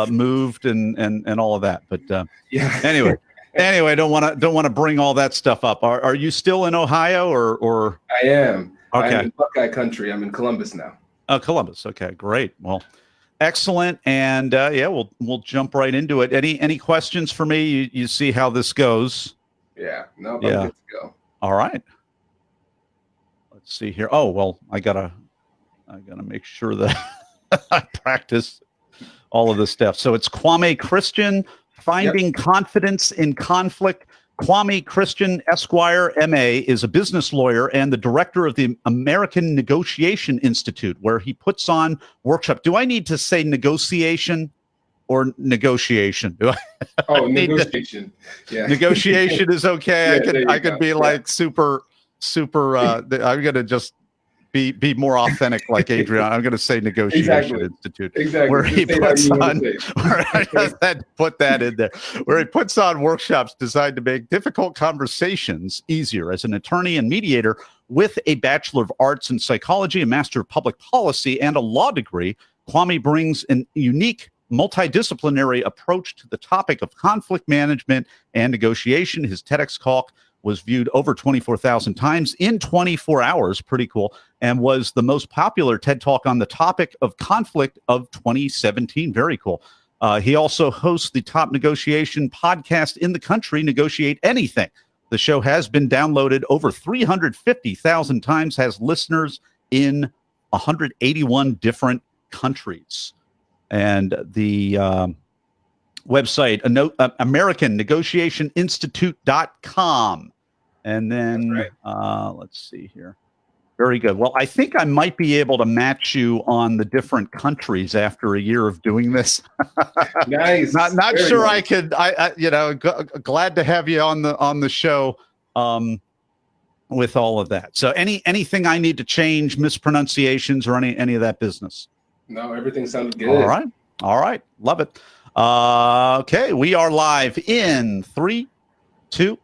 moved and all of that. But Yeah. Anyway, don't want to bring all that stuff up. Are you still in Ohio or? I am. Okay. I'm in Buckeye country. I'm in Columbus now. Oh, Columbus. Okay, great. Well, excellent. And yeah, we'll jump right into it. Any questions for me? You see how this goes? Yeah. No, I'm Yeah. good to go. All right. Let's see here. Oh, well, I gotta make sure that I practice all of this stuff. So it's Kwame Christian, Finding Confidence in Conflict. Kwame Christian, Esquire, MA, is a business lawyer and the director of the American Negotiation Institute, where he puts on workshop. Do I need to say negotiation or negotiation? Do I? Oh, negotiation. Yeah. Negotiation is okay. Yeah, I could be like super. I'm gonna just be more authentic, like Adriana. I'm gonna say Negotiation Institute, Exactly. where he puts on. Where I just put that in there, where he puts on workshops designed to make difficult conversations easier. As an attorney and mediator with a Bachelor of Arts in Psychology, a Master of Public Policy, and a law degree, Kwame brings an unique multidisciplinary approach to the topic of conflict management and negotiation. His TEDx talk was viewed over 24,000 times in 24 hours, pretty cool, and was the most popular TED Talk on the topic of conflict of 2017. Very cool. He also hosts the top negotiation podcast in the country, Negotiate Anything. The show has been downloaded over 350,000 times, has listeners in 181 different countries. And the website, AmericanNegotiationInstitute.com. And then let's see here. Very good. Well, I think I might be able to match you on the different countries after a year of doing this. Nice. Not Very sure nice. I could. Glad to have you on the show with all of that. So anything I need to change, mispronunciations or any of that business? No, everything sounded good. All right. Love it. Okay, we are live in 3, 2,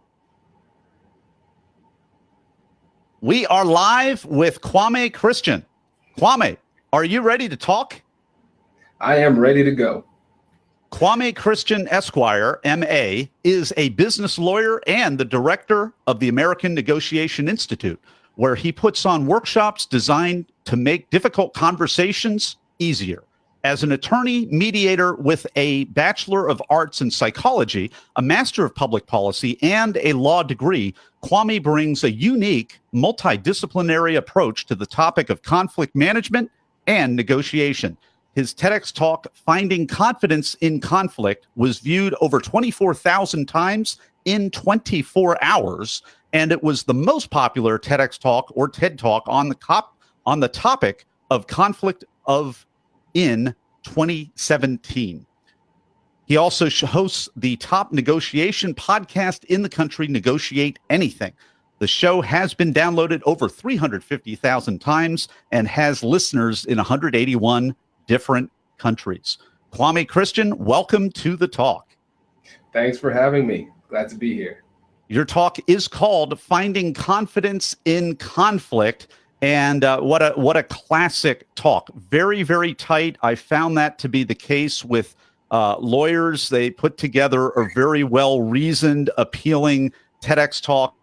We are live with Kwame Christian. Kwame, are you ready to talk? I am ready to go. Kwame Christian Esquire, M.A., is a business lawyer and the director of the American Negotiation Institute, where he puts on workshops designed to make difficult conversations easier. As an attorney mediator with a Bachelor of Arts in Psychology, a Master of Public Policy, and a law degree, Kwame brings a unique, multidisciplinary approach to the topic of conflict management and negotiation. His TEDx talk, Finding Confidence in Conflict, was viewed over 24,000 times in 24 hours, and it was the most popular TEDx talk or TED talk on the topic of conflict in 2017. He also hosts the top negotiation podcast in the country, Negotiate Anything. The show has been downloaded over 350,000 times and has listeners in 181 different countries. Kwame Christian, welcome to the talk. Thanks for having me. Glad to be here. Your talk is called Finding Confidence in Conflict. And what a classic talk. Very, very tight. I found that to be the case with lawyers. They put together a very well-reasoned, appealing TEDx talk.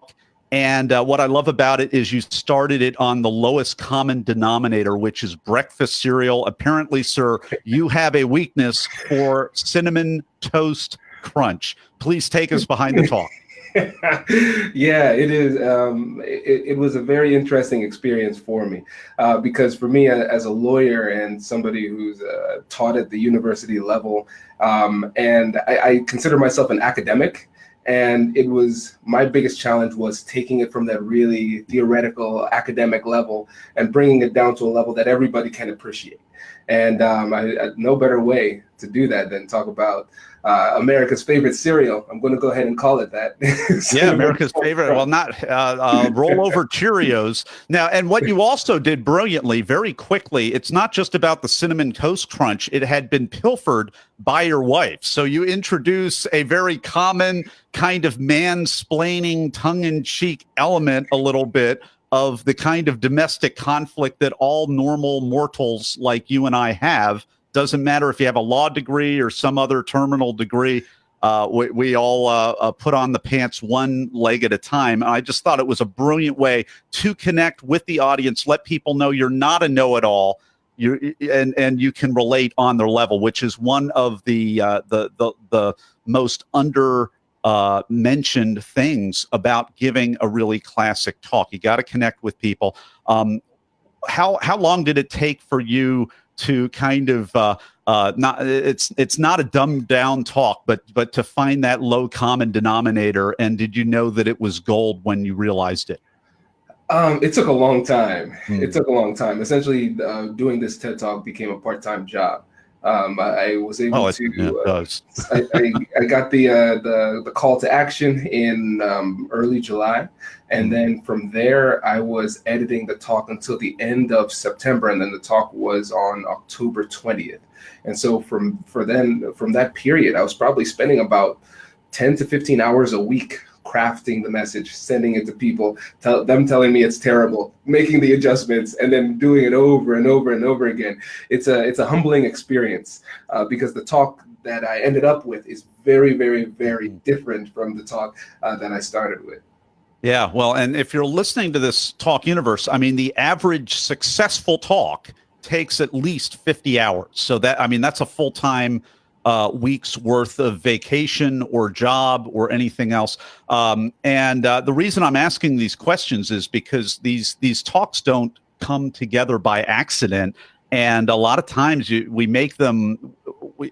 And what I love about it is you started it on the lowest common denominator, which is breakfast cereal. Apparently, sir, you have a weakness for Cinnamon Toast Crunch. Please take us behind the talk. Yeah, it is. It was a very interesting experience for me because for me as a lawyer and somebody who's taught at the university level, and I consider myself an academic. And it was my biggest challenge was taking it from that really theoretical academic level and bringing it down to a level that everybody can appreciate. And no better way to do that than talk about America's favorite cereal. I'm going to go ahead and call it that. Yeah, America's favorite. Well, not rollover Cheerios. Now, and what you also did brilliantly, very quickly, it's not just about the Cinnamon Toast Crunch. It had been pilfered by your wife. So you introduce a very common kind of mansplaining, tongue-in-cheek element a little bit of the kind of domestic conflict that all normal mortals like you and I have. Doesn't matter if you have a law degree or some other terminal degree. We all put on the pants one leg at a time. I just thought it was a brilliant way to connect with the audience, let people know you're not a know-it-all, and you can relate on their level, which is one of the most under mentioned things about giving a really classic talk. You got to connect with people. How long did it take for you to kind of it's not a dumbed down talk, but to find that low common denominator? And did you know that it was gold when you realized it? It took a long time. It took a long time. Essentially, doing this TED Talk became a part-time job. I was able to. I got the call to action in early July, and then from there I was editing the talk until the end of September, and then the talk was on October 20th. And so from that period, I was probably spending about 10 to 15 hours a week crafting the message, sending it to people, them telling me it's terrible, making the adjustments, and then doing it over and over and over again. It's a humbling experience because the talk that I ended up with is very, very, very different from the talk that I started with. Yeah, well, and if you're listening to this talk universe, I mean, the average successful talk takes at least 50 hours. So that's a full-time week's worth of vacation or job or anything else. And the reason I'm asking these questions is because these talks don't come together by accident. And a lot of times we make them,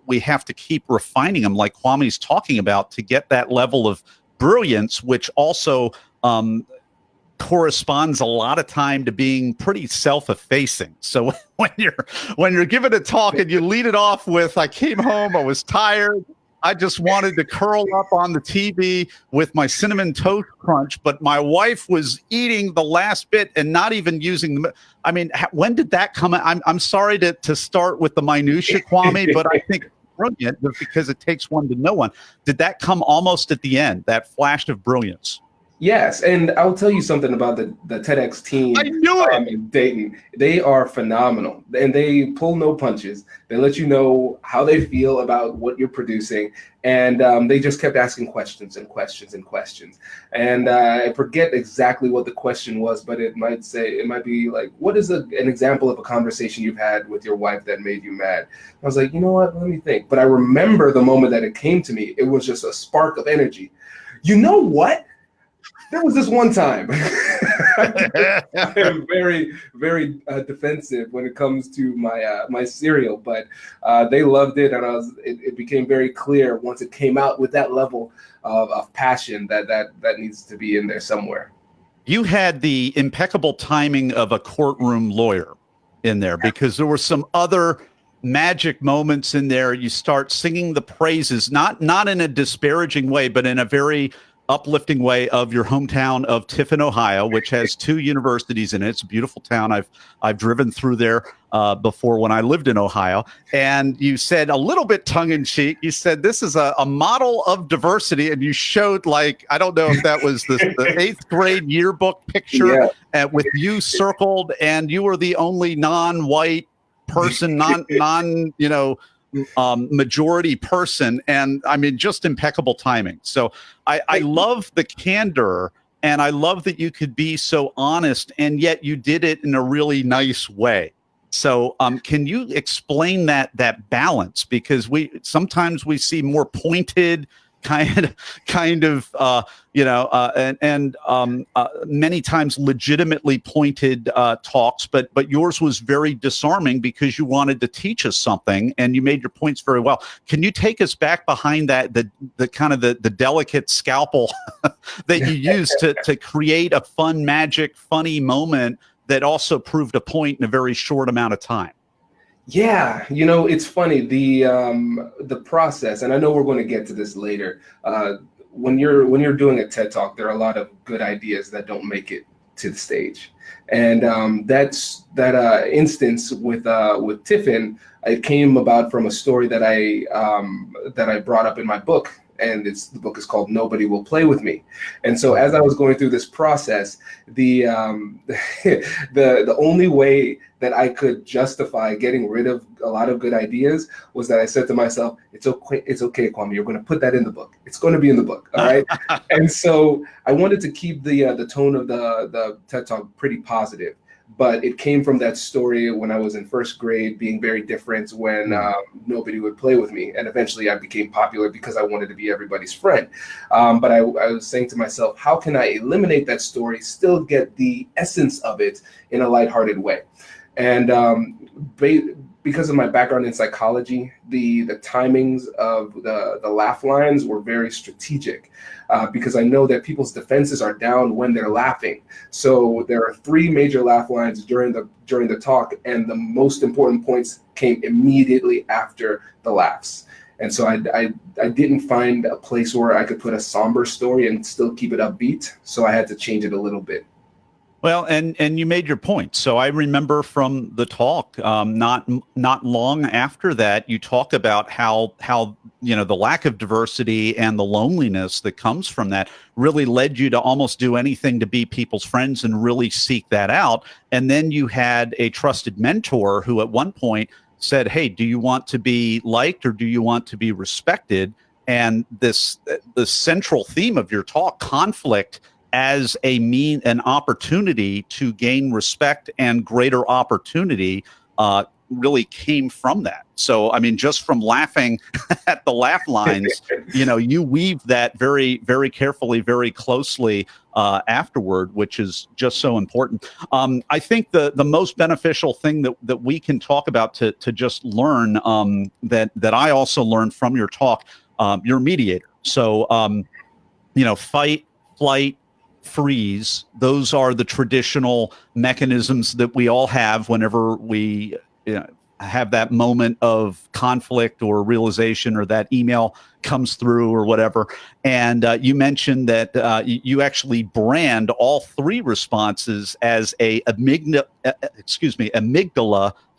we have to keep refining them, like Kwame's talking about, to get that level of brilliance, which also corresponds a lot of time to being pretty self-effacing. So when you're giving a talk and you lead it off with, I came home, I was tired, I just wanted to curl up on the TV with my Cinnamon Toast Crunch, but my wife was eating the last bit and not even using the. I mean, when did that come? I'm sorry to start with the minutia, Kwame, but I think brilliant because it takes one to know one. Did that come almost at the end, that flash of brilliance? Yes, and I'll tell you something about the TEDx team I knew it. In Dayton. They are phenomenal, and they pull no punches. They let you know how they feel about what you're producing, and they just kept asking questions and questions and questions. And I forget exactly what the question was, but it might be like, what is an example of a conversation you've had with your wife that made you mad? I was like, you know what? Let me think. But I remember the moment that it came to me. It was just a spark of energy. You know what? There was this one time. I am very, very defensive when it comes to my cereal, but they loved it, and it became very clear once it came out with that level of passion that needs to be in there somewhere. You had the impeccable timing of a courtroom lawyer in there, because there were some other magic moments in there. You start singing the praises, not in a disparaging way, but in a very uplifting way, of your hometown of Tiffin, Ohio, which has 2 universities in it. It's a beautiful town. I've driven through there before when I lived in Ohio. And you said, a little bit tongue-in-cheek, you said this is a model of diversity, and you showed, like, I don't know if that was the 8th grade yearbook picture, with you circled, and you were the only non-white person, majority person. And I mean, just impeccable timing. So I love the candor, and I love that you could be so honest, and yet you did it in a really nice way. So can you explain that balance? Because sometimes we see more pointed kind of many times legitimately pointed talks, but yours was very disarming, because you wanted to teach us something, and you made your points very well. Can you take us back behind that, the kind of the delicate scalpel that you used to create a fun, magic, funny moment that also proved a point in a very short amount of time? Yeah, it's funny, the process, and I know we're going to get to this later. When you're doing a TED Talk, there are a lot of good ideas that don't make it to the stage, and that's that instance with Tiffin. It came about from a story that I brought up in my book. And the book is called Nobody Will Play With Me. And so as I was going through this process, the only way that I could justify getting rid of a lot of good ideas was that I said to myself, it's okay, Kwame, you're going to put that in the book. It's going to be in the book, all right? And so I wanted to keep the tone of the TED Talk pretty positive. But it came from that story when I was in 1st grade, being very different, when nobody would play with me. And eventually I became popular because I wanted to be everybody's friend. But I was saying to myself, how can I eliminate that story, still get the essence of it in a lighthearted way? And because of my background in psychology, the timings of the laugh lines were very strategic, because I know that people's defenses are down when they're laughing. So there are 3 major laugh lines during the talk, and the most important points came immediately after the laughs. And so I didn't find a place where I could put a somber story and still keep it upbeat. So I had to change it a little bit. Well, and you made your point. So I remember from the talk, not long after that, you talk about how the lack of diversity and the loneliness that comes from that really led you to almost do anything to be people's friends and really seek that out. And then you had a trusted mentor who at one point said, "Hey, do you want to be liked, or do you want to be respected?" And the central theme of your talk, conflict as an opportunity to gain respect and greater opportunity, really came from that. So, I mean, just from laughing at the laugh lines, you weave that very, very carefully, very closely afterward, which is just so important. I think the most beneficial thing that we can talk about to just learn, that I also learned from your talk, you're a mediator. So, fight, flight, freeze, those are the traditional mechanisms that we all have whenever we have that moment of conflict or realization, or that email comes through or whatever. And you mentioned that you actually brand all 3 responses as amygdala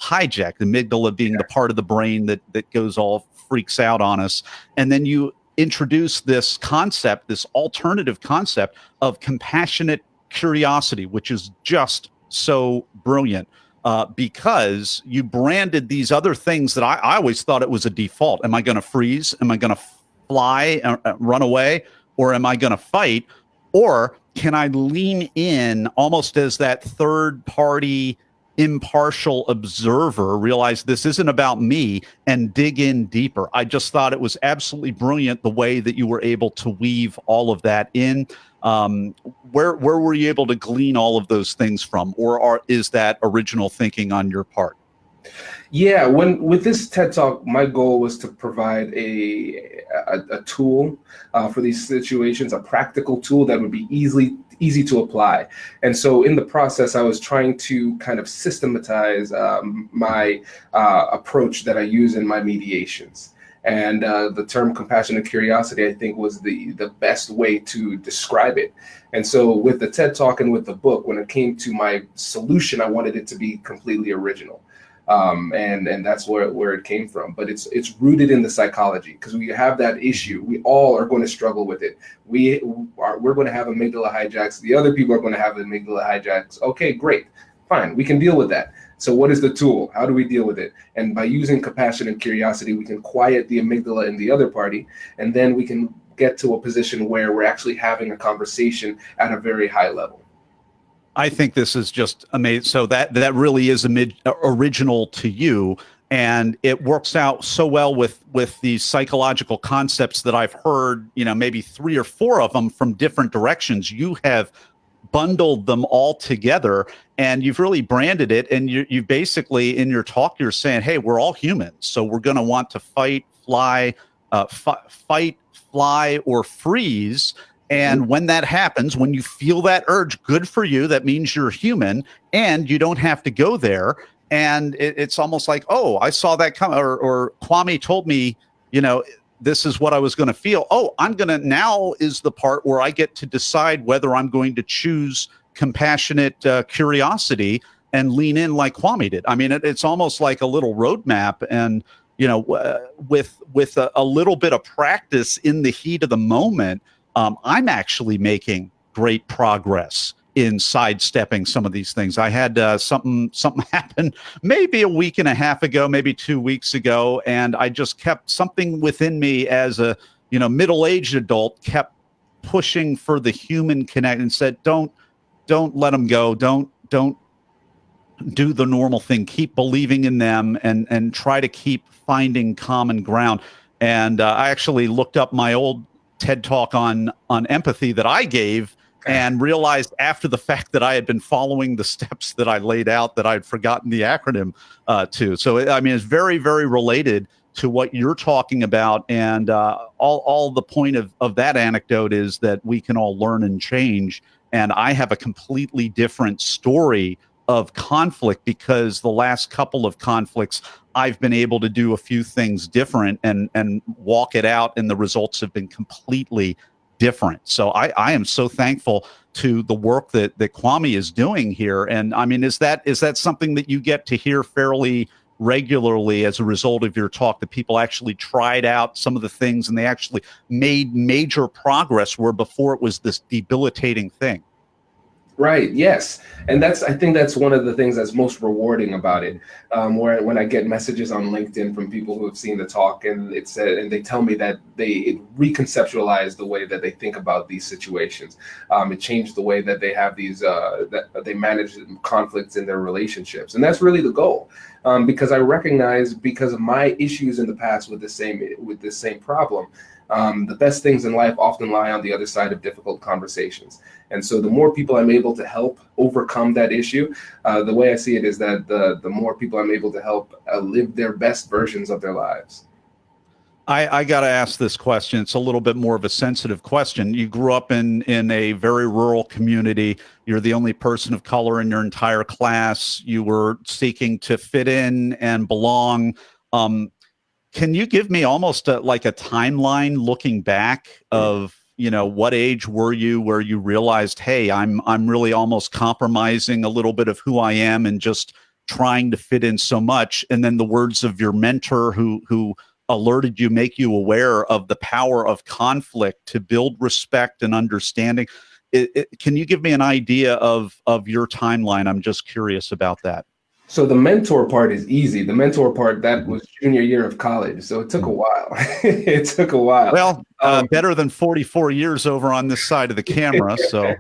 hijack, the amygdala being the part of the brain that goes all freaks out on us. And then you introduce this concept, this alternative concept of compassionate curiosity, which is just so brilliant. Because you branded these other things that I always thought it was a default. Am I going to freeze? Am I going to fly, run away? Or am I going to fight? Or can I lean in almost as that third party, impartial observer, realize this isn't about me, and dig in deeper? I just thought it was absolutely brilliant the way that you were able to weave all of that in. Where were you able to glean all of those things from, or is that original thinking on your part? Yeah, with this TED Talk, my goal was to provide a tool for these situations, a practical tool that would be easy to apply. And so in the process, I was trying to kind of systematize my approach that I use in my mediations. And the term compassionate curiosity, I think, was the best way to describe it. And so with the TED Talk and with the book, when it came to my solution, I wanted it to be completely original. And that's where it came from. But it's rooted in the psychology, because we have that issue. We all are going to struggle with it. We're going to have amygdala hijacks. The other people are going to have amygdala hijacks. Okay, great. Fine. We can deal with that. So what is the tool? How do we deal with it? And by using compassion and curiosity, we can quiet the amygdala in the other party, and then we can get to a position where we're actually having a conversation at a very high level. I think this is just amazing. So that really is original to you, and it works out so well with these psychological concepts that I've heard, maybe 3 or 4 of them from different directions. You have bundled them all together, and you've really branded it. And you basically, in your talk, you're saying, hey, we're all humans, so we're going to want to fight, fly, or freeze. And when that happens, when you feel that urge, good for you. That means you're human, and you don't have to go there. And it's almost like, oh, I saw that come, or Kwame told me, this is what I was going to feel. Oh, now is the part where I get to decide whether I'm going to choose compassionate curiosity and lean in like Kwame did. I mean, it's almost like a little roadmap. And, with a little bit of practice in the heat of the moment, I'm actually making great progress in sidestepping some of these things. I had something happen maybe a week and a half ago, maybe 2 weeks ago, and I just kept something within me as a middle-aged adult kept pushing for the human connect and said, don't let them go, don't do the normal thing, keep believing in them, and try to keep finding common ground. And I actually looked up my old TED Talk on empathy that I gave, and realized after the fact that I had been following the steps that I laid out, that I'd forgotten the acronym to. So, I mean, it's very, very related to what you're talking about. And all the point of that anecdote is that we can all learn and change. And I have a completely different story of conflict, because the last couple of conflicts, I've been able to do a few things different and walk it out, and the results have been completely different. So I am so thankful to the work that Kwame is doing here. And I mean, is that something that you get to hear fairly regularly as a result of your talk, that people actually tried out some of the things and they actually made major progress where before it was this debilitating thing? Right. Yes. And I think that's one of the things that's most rewarding about it. When I get messages on LinkedIn from people who have seen the talk, and and they tell me that it reconceptualized the way that they think about these situations. It changed the way that they have these, that they manage conflicts in their relationships. And that's really the goal. Because I recognize, because of my issues in the past with this same problem, the best things in life often lie on the other side of difficult conversations. And so the more people I'm able to help overcome that issue, the way I see it is that the more people I'm able to help live their best versions of their lives. I got to ask this question. It's a little bit more of a sensitive question. You grew up in a very rural community. You're the only person of color in your entire class. You were seeking to fit in and belong. Can you give me almost like a timeline looking back of, what age were you where you realized, hey, I'm really almost compromising a little bit of who I am and just trying to fit in so much? And then the words of your mentor who alerted you, make you aware of the power of conflict to build respect and understanding. Can you give me an idea of your timeline? I'm just curious about that. So the mentor part is easy. The mentor part, that was junior year of college. So it took a while. It took a while. Well, better than 44 years over on this side of the camera. So,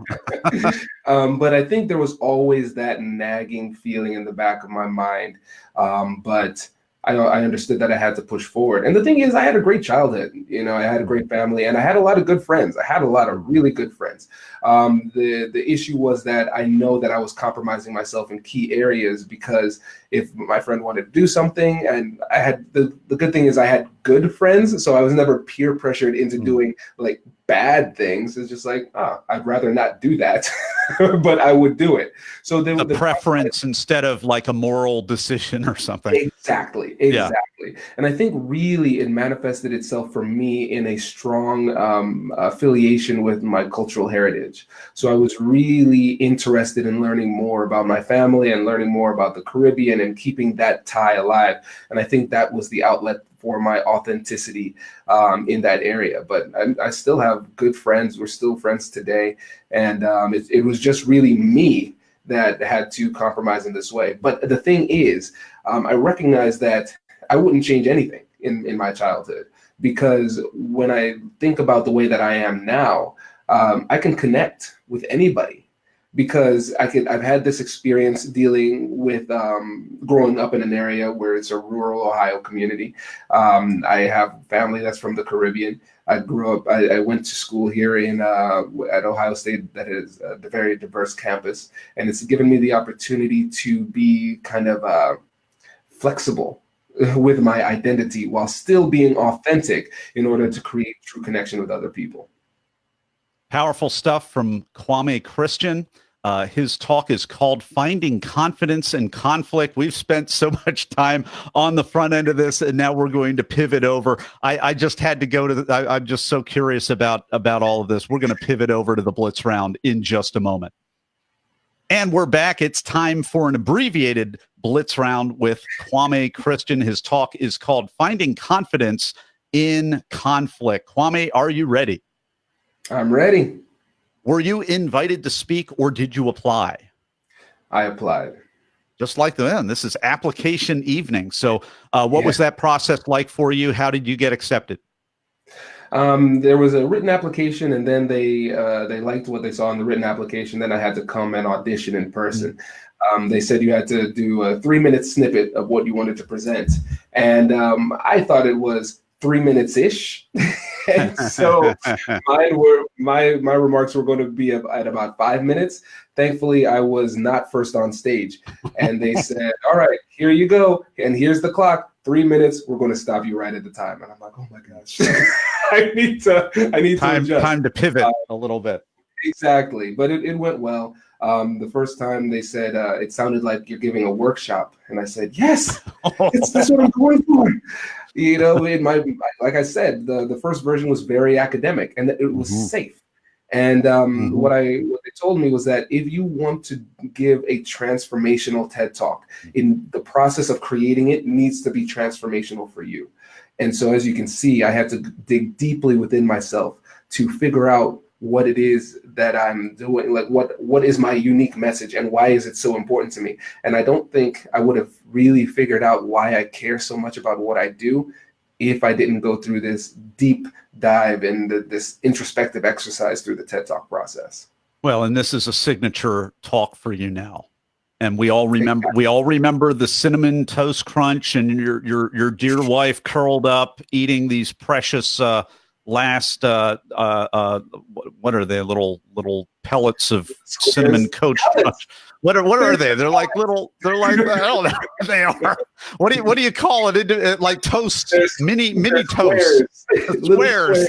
but I think there was always that nagging feeling in the back of my mind. But I understood that I had to push forward. And the thing is, I had a great childhood. You know, I had a great family, and I had a lot of good friends. I had a lot of really good friends. The issue was that I know that I was compromising myself in key areas, because if my friend wanted to do something, and I had the good thing is I had good friends, so I was never peer pressured into doing like bad things. It's just like, I'd rather not do that, but I would do it. So the preference instead of like a moral decision or something. Exactly. Yeah. And I think really it manifested itself for me in a strong affiliation with my cultural heritage. So I was really interested in learning more about my family and learning more about the Caribbean and keeping that tie alive. And I think that was the outlet for my authenticity in that area. But I still have good friends. We're still friends today. And it was just really me that had to compromise in this way. But the thing is, I recognize that I wouldn't change anything in my childhood, because when I think about the way that I am now, I can connect with anybody, because I've had this experience dealing with growing up in an area where it's a rural Ohio community. I have family that's from the Caribbean. I went to school here at Ohio State, that is a very diverse campus, and it's given me the opportunity to be kind of flexible with my identity while still being authentic in order to create true connection with other people. Powerful stuff from Kwame Christian. His talk is called Finding Confidence in Conflict. We've spent so much time on the front end of this, and now we're going to pivot over. I just had to go to I'm just so curious about all of this. We're going to pivot over to the Blitz round in just a moment. And we're back. It's time for an abbreviated Blitz round with Kwame Christian. His talk is called Finding Confidence in Conflict. Kwame, are you ready? I'm ready. Were you invited to speak, or did you apply? I applied. Just like this is application evening. So what was that process like for you? How did you get accepted? There was a written application, and then they liked what they saw in the written application. Then I had to come and audition in person. They said you had to do a 3-minute snippet of what you wanted to present. And I thought it was 3 minutes-ish. And so my remarks were going to be at about 5 minutes. Thankfully, I was not first on stage. And they said, all right, here you go. And here's the clock. 3 minutes. We're going to stop you right at the time. And I'm like, oh my gosh, I need to adjust. Time to pivot a little bit. Exactly. But it went well. The first time they said, it sounded like you're giving a workshop. And I said, yes, that's what I'm going for. You know, like I said, the first version was very academic, and it was safe. And what they told me was that if you want to give a transformational TED Talk, in the process of creating it needs to be transformational for you. And so, as you can see, I had to dig deeply within myself to figure out what it is that I'm doing, like what is my unique message and why is it so important to me? And I don't think I would have really figured out why I care so much about what I do if I didn't go through this deep dive and this introspective exercise through the TED Talk process. Well, and this is a signature talk for you now. And we all remember the cinnamon toast crunch and your dear wife curled up eating these precious last what are they, little pellets of cinnamon coach crunch. What are they? They're like I don't know what they are. What do you call it? Like toast, mini toast squares.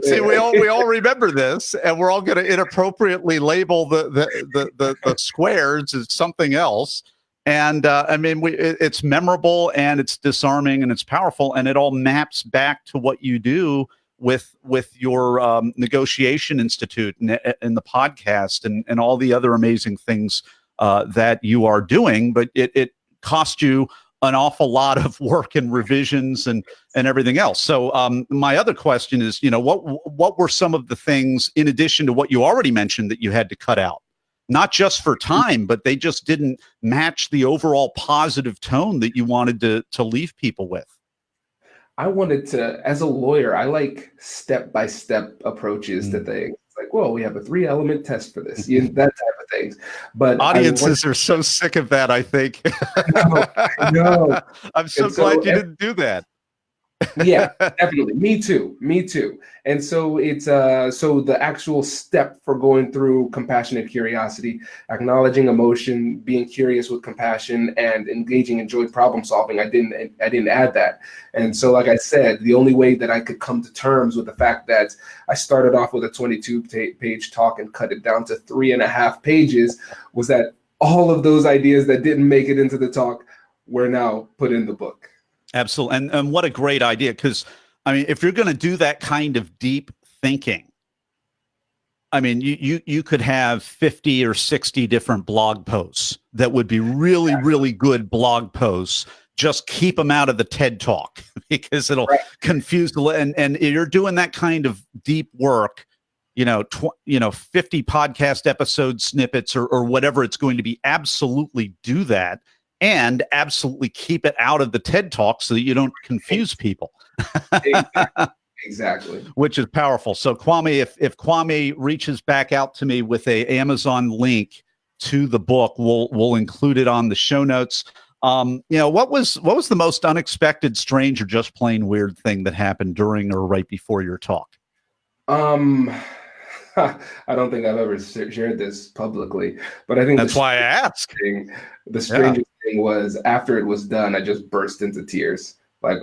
See, we all remember this, and we're all going to inappropriately label the squares as something else. And I mean, it's memorable, and it's disarming, and it's powerful, and it all maps back to what you do with your negotiation institute and the podcast and all the other amazing things that you are doing. But it cost you an awful lot of work and revisions and everything else. So my other question is, what were some of the things in addition to what you already mentioned that you had to cut out? Not just for time, but they just didn't match the overall positive tone that you wanted to leave people with. I wanted to, as a lawyer, I like step-by-step approaches to things. Like, well, we have a 3-element test for this, that type of things. But audiences are so sick of that, I think. No. I'm so glad you didn't do that. Yeah, definitely. Me too. And so it's so the actual step for going through compassionate curiosity, acknowledging emotion, being curious with compassion, and engaging in joint problem solving, I didn't add that. And so, like I said, the only way that I could come to terms with the fact that I started off with a 22-page talk and cut it down to 3.5 pages was that all of those ideas that didn't make it into the talk were now put in the book. Absolutely. And what a great idea. Because, I mean, if you're going to do that kind of deep thinking, I mean, you could have 50 or 60 different blog posts that would be really, really good blog posts. Just keep them out of the TED Talk because it'll confuse the, and you're doing that kind of deep work, 50 podcast episode snippets or whatever it's going to be. Absolutely do that. And absolutely keep it out of the TED Talk so that you don't confuse people. Exactly. Which is powerful. So Kwame, if Kwame reaches back out to me with a Amazon link to the book, we'll include it on the show notes. What was the most unexpected, strange, or just plain weird thing that happened during or right before your talk? I don't think I've ever shared this publicly, but I think that's why I asked. The strangest thing was after it was done, I just burst into tears. Like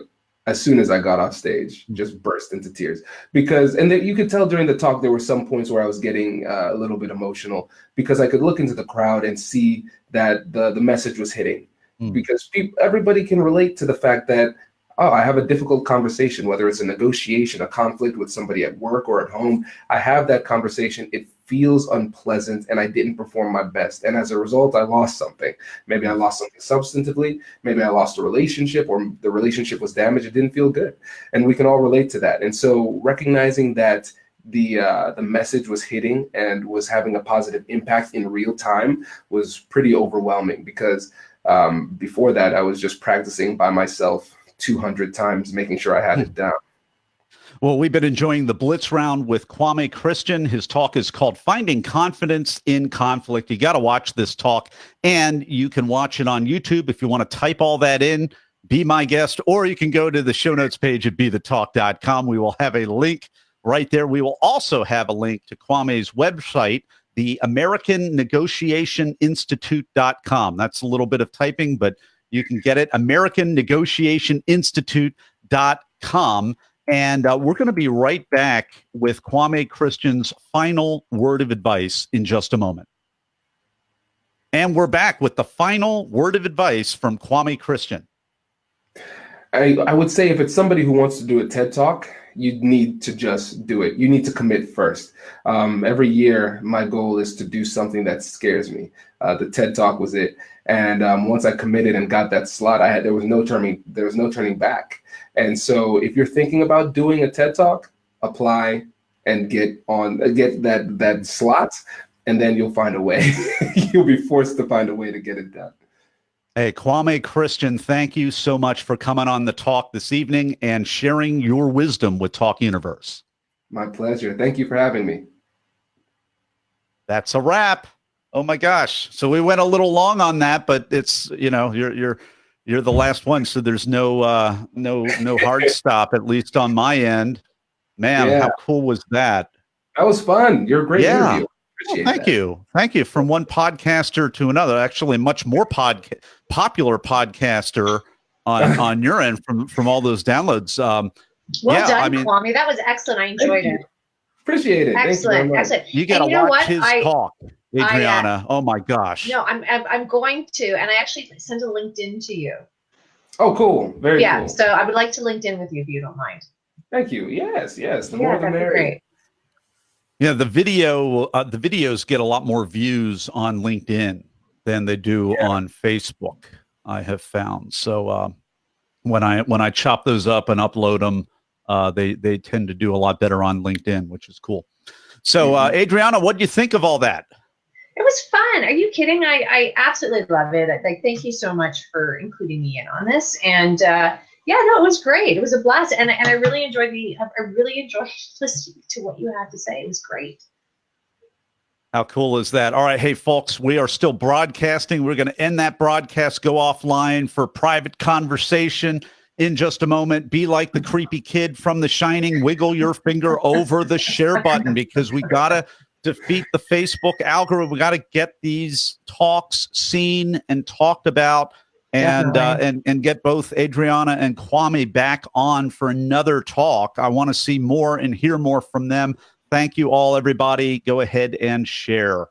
as soon as I got off stage, just burst into tears and you could tell during the talk, there were some points where I was getting a little bit emotional because I could look into the crowd and see that the message was hitting because everybody can relate to the fact that, I have a difficult conversation, whether it's a negotiation, a conflict with somebody at work or at home. I have that conversation. It feels unpleasant and I didn't perform my best. And as a result, I lost something. Maybe I lost something substantively. Maybe I lost a relationship or the relationship was damaged. It didn't feel good. And we can all relate to that. And so recognizing that the message was hitting and was having a positive impact in real time was pretty overwhelming because before that, I was just practicing by myself 200 times, making sure I had it down. Well, we've been enjoying the Blitz Round with Kwame Christian. His talk is called Finding Confidence in Conflict. You got to watch this talk, and you can watch it on YouTube. If you want to type all that in, Be My Guest, or you can go to the show notes page at BeTheTalk.com. We will have a link right there. We will also have a link to Kwame's website, the AmericanNegotiationInstitute.com. That's a little bit of typing, but you can get it, AmericanNegotiationInstitute.com. And we're going to be right back with Kwame Christian's final word of advice in just a moment. And we're back with the final word of advice from Kwame Christian. I would say if it's somebody who wants to do a TED Talk, you need to just do it. You need to commit first. Every year, my goal is to do something that scares me. The TED Talk was it. And once I committed and got that slot, there was no turning back. And so if you're thinking about doing a TED Talk, apply and get that slot, and then you'll find a way. You'll be forced to find a way to get it done. Hey, Kwame Christian, thank you so much for coming on the talk this evening and sharing your wisdom with Talk Universe. My pleasure. Thank you for having me. That's a wrap. Oh my gosh. So we went a little long on that, but it's, you're the last one. So there's no hard stop, at least on my end. Man, How cool was that? That was fun. You're a great interview. Thank you. From one podcaster to another, actually much more popular podcaster on your end from all those downloads. Well done, Kwame. That was excellent. I enjoyed it. Appreciate it. Excellent. You got to watch his talk, Adriana. Oh my gosh. No, I'm going to, and I actually sent a LinkedIn to you. Oh, cool. Very cool. So I would like to LinkedIn with you if you don't mind. Thank you. Yes. The more the merrier. Great. Yeah, the videos get a lot more views on LinkedIn than they do on Facebook. I have found. So when I chop those up and upload them, they tend to do a lot better on LinkedIn, which is cool. So Adriana, what do you think of all that? It was fun. Are you kidding? I absolutely love it. Like, thank you so much for including me in on this. And yeah, no, it was great. It was a blast, and I really enjoyed listening to what you had to say. It was great. How cool is that? All right, hey folks, we are still broadcasting. We're going to end that broadcast, go offline for private conversation in just a moment. Be like the creepy kid from The Shining. Wiggle your finger over the share button, because we got to defeat the Facebook algorithm. We got to get these talks seen and talked about, and get both Adriana and Kwame back on for another talk. I want to see more and hear more from them. Thank you all, everybody. Go ahead and share.